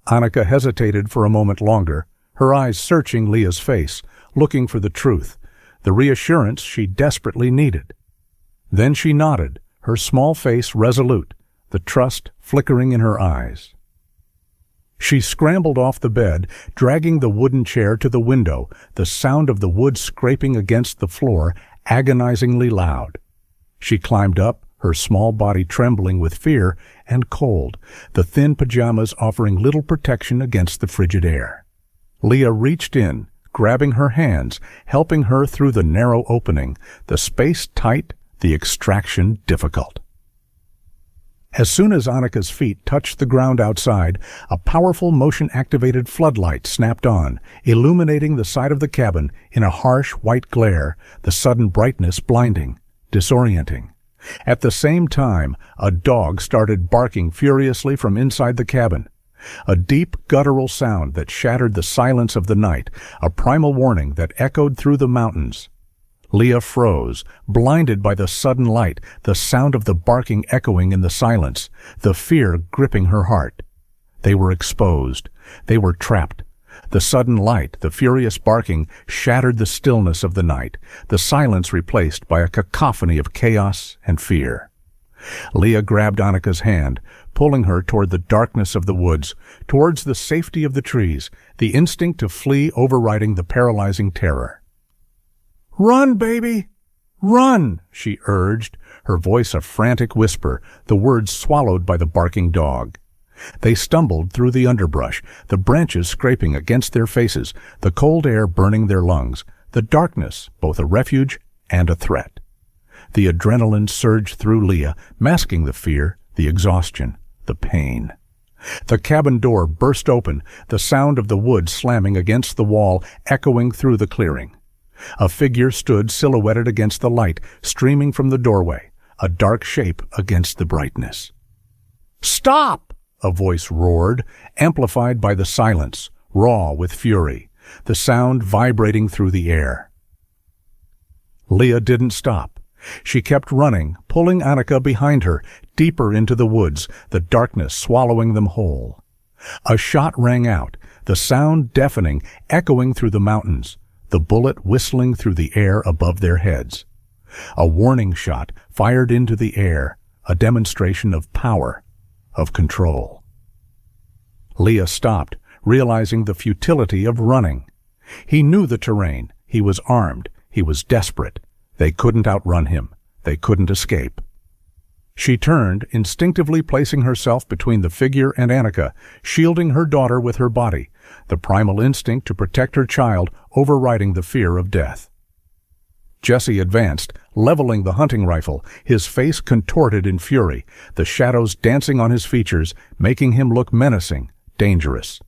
Annika hesitated for a moment longer, her eyes searching Leah's face, looking for the truth, the reassurance she desperately needed. Then she nodded, her small face resolute, the trust flickering in her eyes. She scrambled off the bed, dragging the wooden chair to the window, the sound of the wood scraping against the floor agonizingly loud. She climbed up, her small body trembling with fear and cold, the thin pajamas offering little protection against the frigid air. Leah reached in, grabbing her hands, helping her through the narrow opening, the space tight, the extraction difficult. As soon as Annika's feet touched the ground outside, a powerful motion-activated floodlight snapped on, illuminating the side of the cabin in a harsh white glare, the sudden brightness blinding, disorienting. At the same time, a dog started barking furiously from inside the cabin. A deep, guttural sound that shattered the silence of the night, a primal warning that echoed through the mountains. Leah froze, blinded by the sudden light, the sound of the barking echoing in the silence, the fear gripping her heart. They were exposed. They were trapped. The sudden light, the furious barking, shattered the stillness of the night, the silence replaced by a cacophony of chaos and fear. Leah grabbed Annika's hand, pulling her toward the darkness of the woods, towards the safety of the trees, the instinct to flee overriding the paralyzing terror. "Run, baby! Run!" she urged, her voice a frantic whisper, the words swallowed by the barking dog. They stumbled through the underbrush, the branches scraping against their faces, the cold air burning their lungs, the darkness both a refuge and a threat. The adrenaline surged through Leah, masking the fear, the exhaustion, the pain. The cabin door burst open, the sound of the wood slamming against the wall echoing through the clearing. A figure stood silhouetted against the light, streaming from the doorway, a dark shape against the brightness. "Stop!" a voice roared, amplified by the silence, raw with fury, the sound vibrating through the air. Leah didn't stop. She kept running, pulling Annika behind her, deeper into the woods, the darkness swallowing them whole. A shot rang out, the sound deafening, echoing through the mountains, the bullet whistling through the air above their heads. A warning shot fired into the air, a demonstration of power, of control. Leah stopped, realizing the futility of running. He knew the terrain. He was armed. He was desperate. They couldn't outrun him. They couldn't escape. She turned, instinctively placing herself between the figure and Annika, shielding her daughter with her body, the primal instinct to protect her child overriding the fear of death. Jesse advanced, leveling the hunting rifle, his face contorted in fury, the shadows dancing on his features, making him look menacing, dangerous.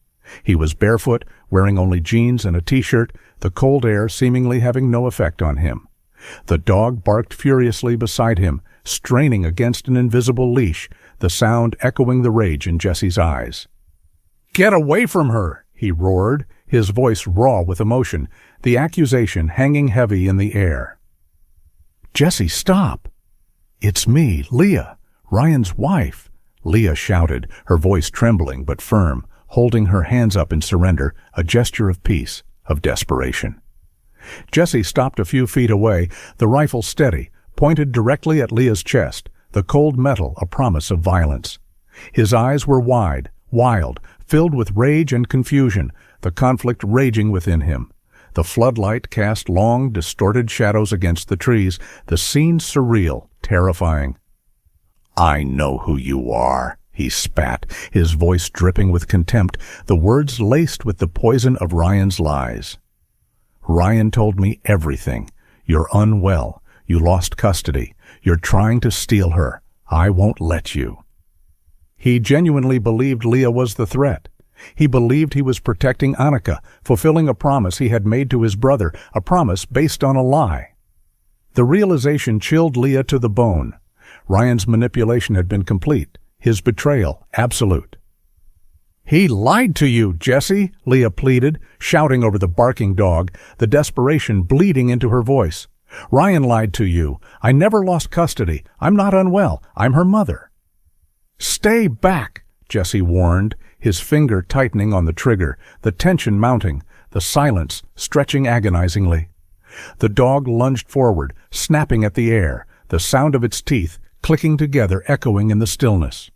He was barefoot, wearing only jeans and a t-shirt, the cold air seemingly having no effect on him. The dog barked furiously beside him, straining against an invisible leash, the sound echoing the rage in Jesse's eyes. "Get away from her!" he roared, his voice raw with emotion, the accusation hanging heavy in the air. "Jesse, stop!" "It's me, Leah, Ryan's wife," Leah shouted, her voice trembling but firm, holding her hands up in surrender, a gesture of peace, of desperation. Jesse stopped a few feet away, the rifle steady, pointed directly at Leah's chest, the cold metal a promise of violence. His eyes were wide, wild, filled with rage and confusion, the conflict raging within him. The floodlight cast long, distorted shadows against the trees, the scene surreal, terrifying. "I know who you are," he spat, his voice dripping with contempt, the words laced with the poison of Ryan's lies. "Ryan told me everything. You're unwell. You lost custody. You're trying to steal her. I won't let you." He genuinely believed Leah was the threat. He believed he was protecting Annika, fulfilling a promise he had made to his brother, a promise based on a lie. The realization chilled Leah to the bone. Ryan's manipulation had been complete, his betrayal absolute. "He lied to you, Jesse," Leah pleaded, shouting over the barking dog, the desperation bleeding into her voice. "Ryan lied to you. I never lost custody. I'm not unwell. I'm her mother." "Stay back," Jesse warned, his finger tightening on the trigger, the tension mounting, the silence stretching agonizingly. The dog lunged forward, snapping at the air, the sound of its teeth clicking together echoing in the stillness.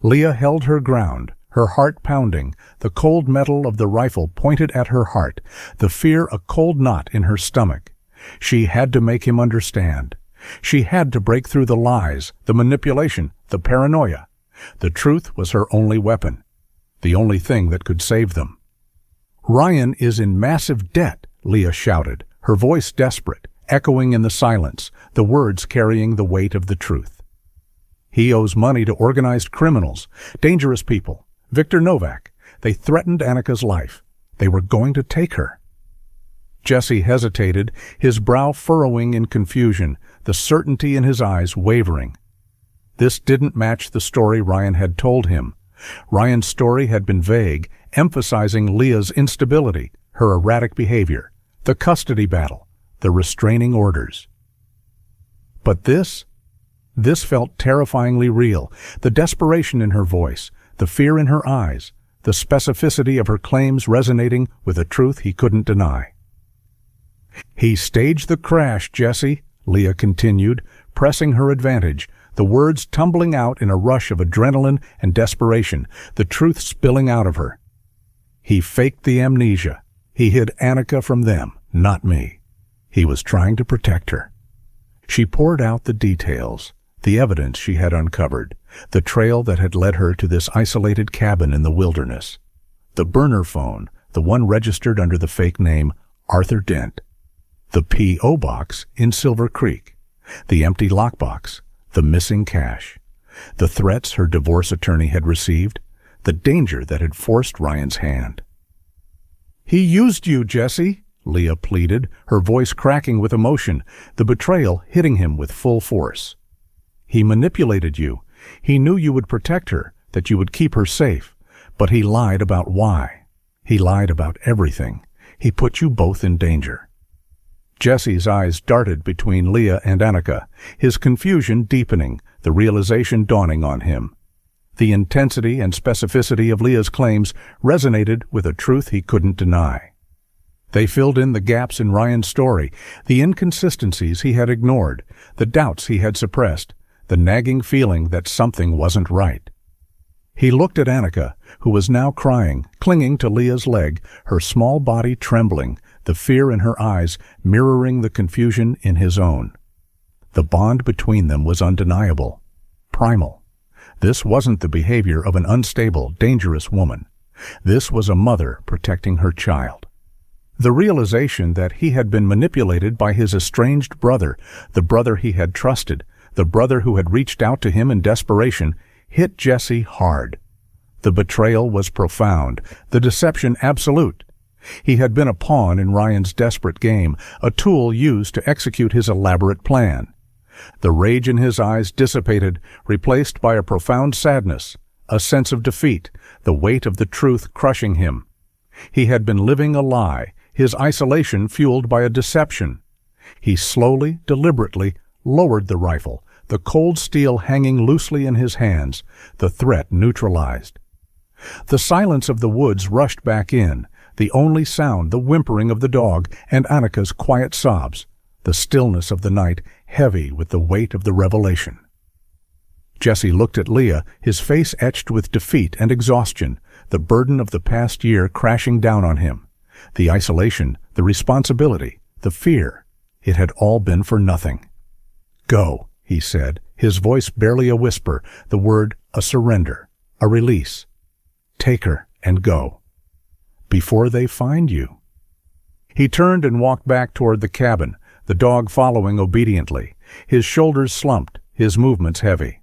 Leah held her ground, her heart pounding, the cold metal of the rifle pointed at her heart, the fear a cold knot in her stomach. She had to make him understand. She had to break through the lies, the manipulation, the paranoia. The truth was her only weapon, the only thing that could save them. "Ryan is in massive debt," Leah shouted, her voice desperate, echoing in the silence, the words carrying the weight of the truth. "He owes money to organized criminals, dangerous people. Victor Novak. They threatened Annika's life. They were going to take her." Jesse hesitated, his brow furrowing in confusion, the certainty in his eyes wavering. This didn't match the story Ryan had told him. Ryan's story had been vague, emphasizing Leah's instability, her erratic behavior, the custody battle, the restraining orders. But this felt terrifyingly real, the desperation in her voice, the fear in her eyes, the specificity of her claims resonating with a truth he couldn't deny. "He staged the crash, Jesse," Leah continued, pressing her advantage, the words tumbling out in a rush of adrenaline and desperation, the truth spilling out of her. "He faked the amnesia. He hid Annika from them, not me. He was trying to protect her." She poured out the details, the evidence she had uncovered, the trail that had led her to this isolated cabin in the wilderness. The burner phone, the one registered under the fake name Arthur Dent. The P.O. box in Silver Creek. The empty lockbox. The missing cash. The threats her divorce attorney had received. The danger that had forced Ryan's hand. "He used you, Jesse," Leah pleaded, her voice cracking with emotion, the betrayal hitting him with full force. "He manipulated you. He knew you would protect her, that you would keep her safe. But he lied about why. He lied about everything. He put you both in danger." Jesse's eyes darted between Leah and Annika, his confusion deepening, the realization dawning on him. The intensity and specificity of Leah's claims resonated with a truth he couldn't deny. They filled in the gaps in Ryan's story, the inconsistencies he had ignored, the doubts he had suppressed, the nagging feeling that something wasn't right. He looked at Annika, who was now crying, clinging to Leah's leg, her small body trembling, the fear in her eyes mirroring the confusion in his own. The bond between them was undeniable, primal. This wasn't the behavior of an unstable, dangerous woman. This was a mother protecting her child. The realization that he had been manipulated by his estranged brother, the brother he had trusted, the brother who had reached out to him in desperation, hit Jesse hard. The betrayal was profound, the deception absolute. He had been a pawn in Ryan's desperate game, a tool used to execute his elaborate plan. The rage in his eyes dissipated, replaced by a profound sadness, a sense of defeat, the weight of the truth crushing him. He had been living a lie, his isolation fueled by a deception. He slowly, deliberately lowered the rifle, the cold steel hanging loosely in his hands, the threat neutralized. The silence of the woods rushed back in, the only sound the whimpering of the dog and Annika's quiet sobs, the stillness of the night heavy with the weight of the revelation. Jesse looked at Leah, his face etched with defeat and exhaustion, the burden of the past year crashing down on him. The isolation, the responsibility, the fear. It had all been for nothing. "Go," he said, his voice barely a whisper, the word a surrender, a release. "Take her and go. Before they find you." He turned and walked back toward the cabin, the dog following obediently, his shoulders slumped, his movements heavy.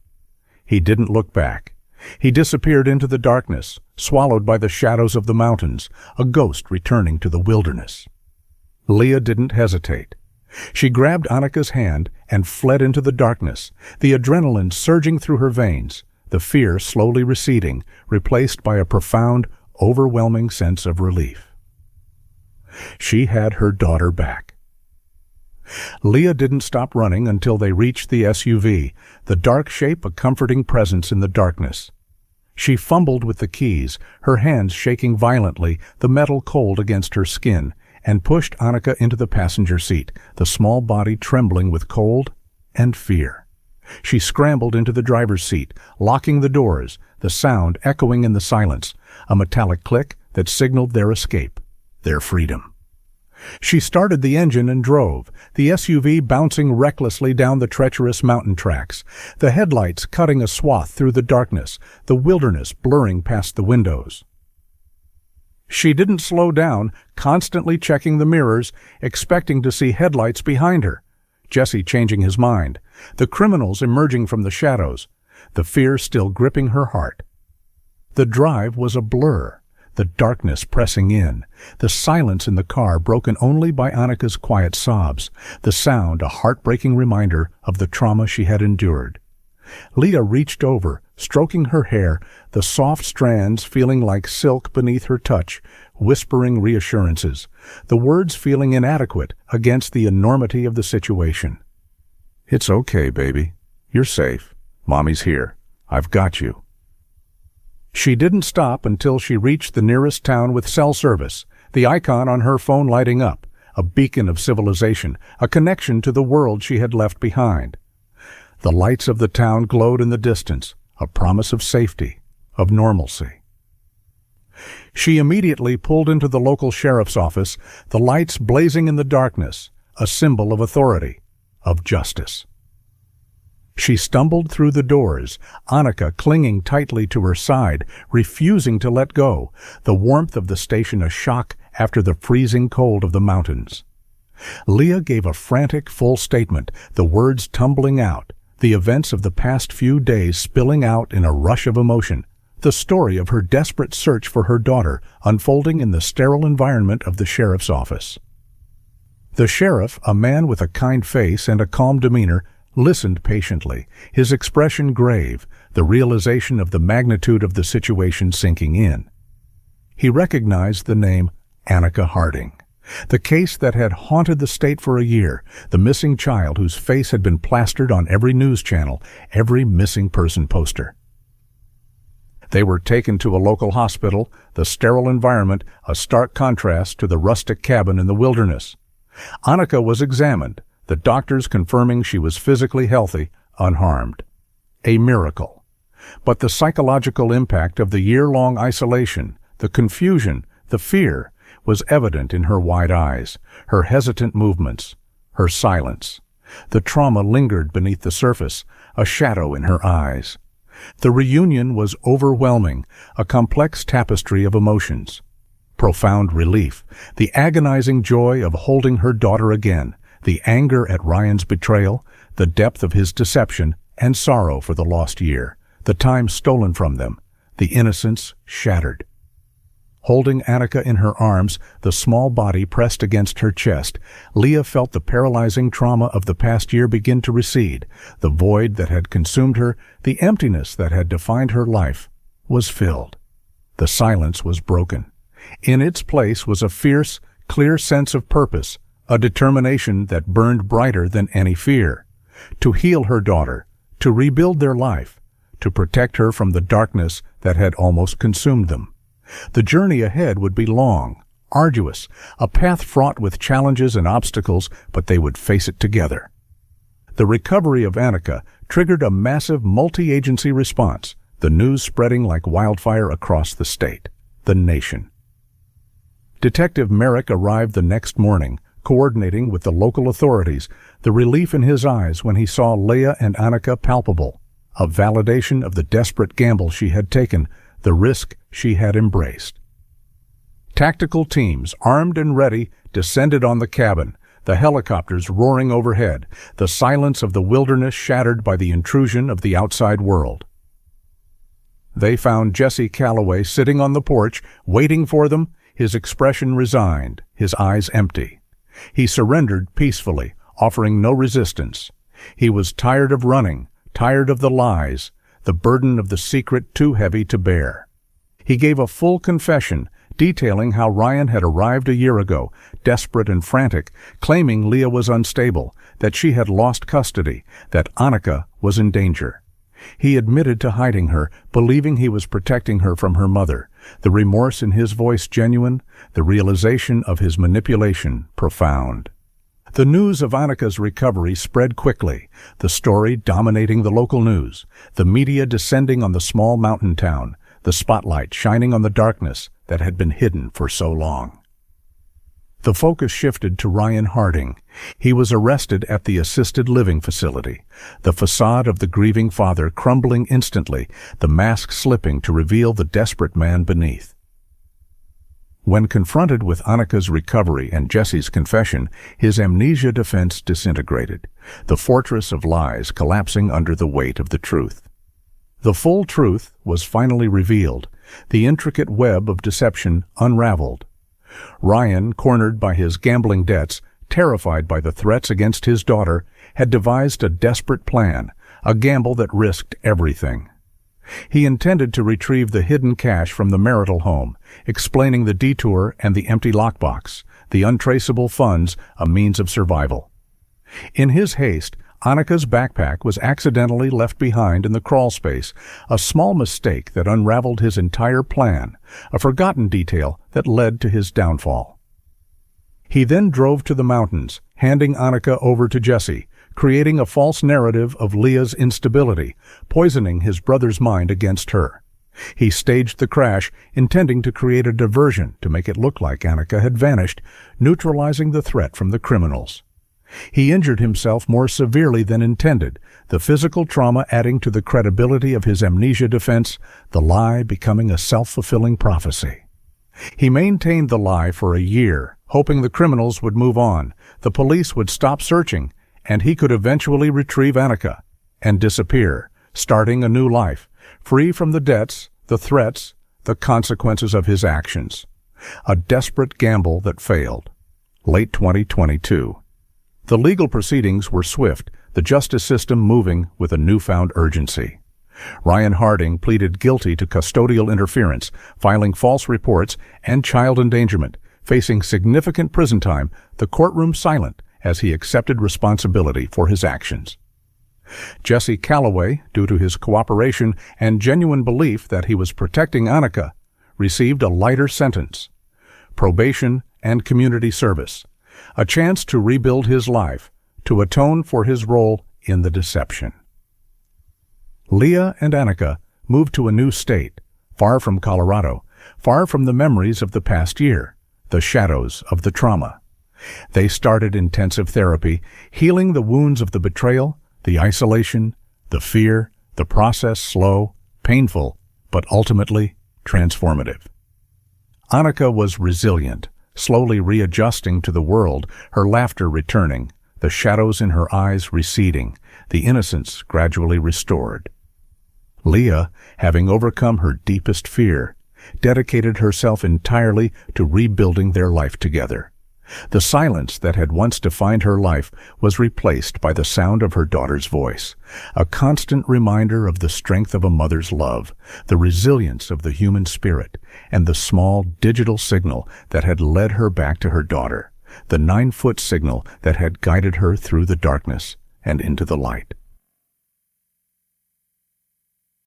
He didn't look back. He disappeared into the darkness, swallowed by the shadows of the mountains, a ghost returning to the wilderness. Leah didn't hesitate. She grabbed Annika's hand and fled into the darkness, the adrenaline surging through her veins, the fear slowly receding, replaced by a profound, overwhelming sense of relief. She had her daughter back. Leah didn't stop running until they reached the SUV, the dark shape a comforting presence in the darkness. She fumbled with the keys, her hands shaking violently, the metal cold against her skin, and pushed Annika into the passenger seat, the small body trembling with cold and fear. She scrambled into the driver's seat, locking the doors, the sound echoing in the silence, a metallic click that signaled their escape, their freedom. She started the engine and drove, the SUV bouncing recklessly down the treacherous mountain tracks, the headlights cutting a swath through the darkness, the wilderness blurring past the windows. She didn't slow down, constantly checking the mirrors, expecting to see headlights behind her. Jesse changing his mind, the criminals emerging from the shadows, the fear still gripping her heart. The drive was a blur, the darkness pressing in, the silence in the car broken only by Annika's quiet sobs, the sound a heartbreaking reminder of the trauma she had endured. Leah reached over, stroking her hair, the soft strands feeling like silk beneath her touch, whispering reassurances, the words feeling inadequate against the enormity of the situation. "It's okay, baby. You're safe. Mommy's here. I've got you." She didn't stop until she reached the nearest town with cell service, the icon on her phone lighting up, a beacon of civilization, a connection to the world she had left behind. The lights of the town glowed in the distance, a promise of safety, of normalcy. She immediately pulled into the local sheriff's office, the lights blazing in the darkness, a symbol of authority, of justice. She stumbled through the doors, Annika clinging tightly to her side, refusing to let go, the warmth of the station a shock after the freezing cold of the mountains. Leah gave a frantic, full statement, the words tumbling out, the events of the past few days spilling out in a rush of emotion, the story of her desperate search for her daughter unfolding in the sterile environment of the sheriff's office. The sheriff, a man with a kind face and a calm demeanor, listened patiently, his expression grave, the realization of the magnitude of the situation sinking in. He recognized the name Annika Harding, the case that had haunted the state for a year, the missing child whose face had been plastered on every news channel, every missing person poster. They were taken to a local hospital, the sterile environment a stark contrast to the rustic cabin in the wilderness. Annika was examined, the doctors confirming she was physically healthy, unharmed. A miracle. But the psychological impact of the year-long isolation, the confusion, the fear, was evident in her wide eyes, her hesitant movements, her silence. The trauma lingered beneath the surface, a shadow in her eyes. The reunion was overwhelming, a complex tapestry of emotions. Profound relief, the agonizing joy of holding her daughter again, the anger at Ryan's betrayal, the depth of his deception, and sorrow for the lost year, the time stolen from them, the innocence shattered. Holding Annika in her arms, the small body pressed against her chest, Leah felt the paralyzing trauma of the past year begin to recede. The void that had consumed her, the emptiness that had defined her life, was filled. The silence was broken. In its place was a fierce, clear sense of purpose, a determination that burned brighter than any fear. To heal her daughter, to rebuild their life, to protect her from the darkness that had almost consumed them. The journey ahead would be long, arduous, a path fraught with challenges and obstacles, but they would face it together. The recovery of Annika triggered a massive multi-agency response, the news spreading like wildfire across the state, the nation. Detective Merrick arrived the next morning, coordinating with the local authorities, the relief in his eyes when he saw Leah and Annika palpable, a validation of the desperate gamble she had taken, the risk she had embraced. Tactical teams, armed and ready, descended on the cabin, the helicopters roaring overhead, the silence of the wilderness shattered by the intrusion of the outside world. They found Jesse Calloway sitting on the porch, waiting for them, his expression resigned, his eyes empty. He surrendered peacefully, offering no resistance. He was tired of running, tired of the lies, the burden of the secret too heavy to bear. He gave a full confession, detailing how Ryan had arrived a year ago, desperate and frantic, claiming Leah was unstable, that she had lost custody, that Annika was in danger. He admitted to hiding her, believing he was protecting her from her mother, the remorse in his voice genuine, the realization of his manipulation profound. The news of Annika's recovery spread quickly, the story dominating the local news, the media descending on the small mountain town, the spotlight shining on the darkness that had been hidden for so long. The focus shifted to Ryan Harding. He was arrested at the assisted living facility, the facade of the grieving father crumbling instantly, the mask slipping to reveal the desperate man beneath. When confronted with Annika's recovery and Jesse's confession, his amnesia defense disintegrated, the fortress of lies collapsing under the weight of the truth. The full truth was finally revealed, the intricate web of deception unraveled. Ryan, cornered by his gambling debts, terrified by the threats against his daughter, had devised a desperate plan, a gamble that risked everything. He intended to retrieve the hidden cash from the marital home, explaining the detour and the empty lockbox, the untraceable funds a means of survival. In his haste, Annika's backpack was accidentally left behind in the crawl space, a small mistake that unraveled his entire plan, a forgotten detail that led to his downfall. He then drove to the mountains, handing Annika over to Jesse, creating a false narrative of Leah's instability, poisoning his brother's mind against her. He staged the crash, intending to create a diversion to make it look like Annika had vanished, neutralizing the threat from the criminals. He injured himself more severely than intended, the physical trauma adding to the credibility of his amnesia defense, the lie becoming a self-fulfilling prophecy. He maintained the lie for a year, hoping the criminals would move on, the police would stop searching, and he could eventually retrieve Annika and disappear, starting a new life, free from the debts, the threats, the consequences of his actions. A desperate gamble that failed. Late 2022. The legal proceedings were swift, the justice system moving with a newfound urgency. Ryan Harding pleaded guilty to custodial interference, filing false reports, and child endangerment, facing significant prison time, the courtroom silent as he accepted responsibility for his actions. Jesse Calloway, due to his cooperation and genuine belief that he was protecting Annika, received a lighter sentence: probation and community service, a chance to rebuild his life, to atone for his role in the deception. Leah and Annika moved to a new state, far from Colorado, far from the memories of the past year, the shadows of the trauma. They started intensive therapy, healing the wounds of the betrayal, the isolation, the fear, the process slow, painful, but ultimately transformative. Annika was resilient, slowly readjusting to the world, her laughter returning, the shadows in her eyes receding, the innocence gradually restored. Leah, having overcome her deepest fear, dedicated herself entirely to rebuilding their life together. The silence that had once defined her life was replaced by the sound of her daughter's voice, a constant reminder of the strength of a mother's love, the resilience of the human spirit, and the small digital signal that had led her back to her daughter, the 9-foot signal that had guided her through the darkness and into the light.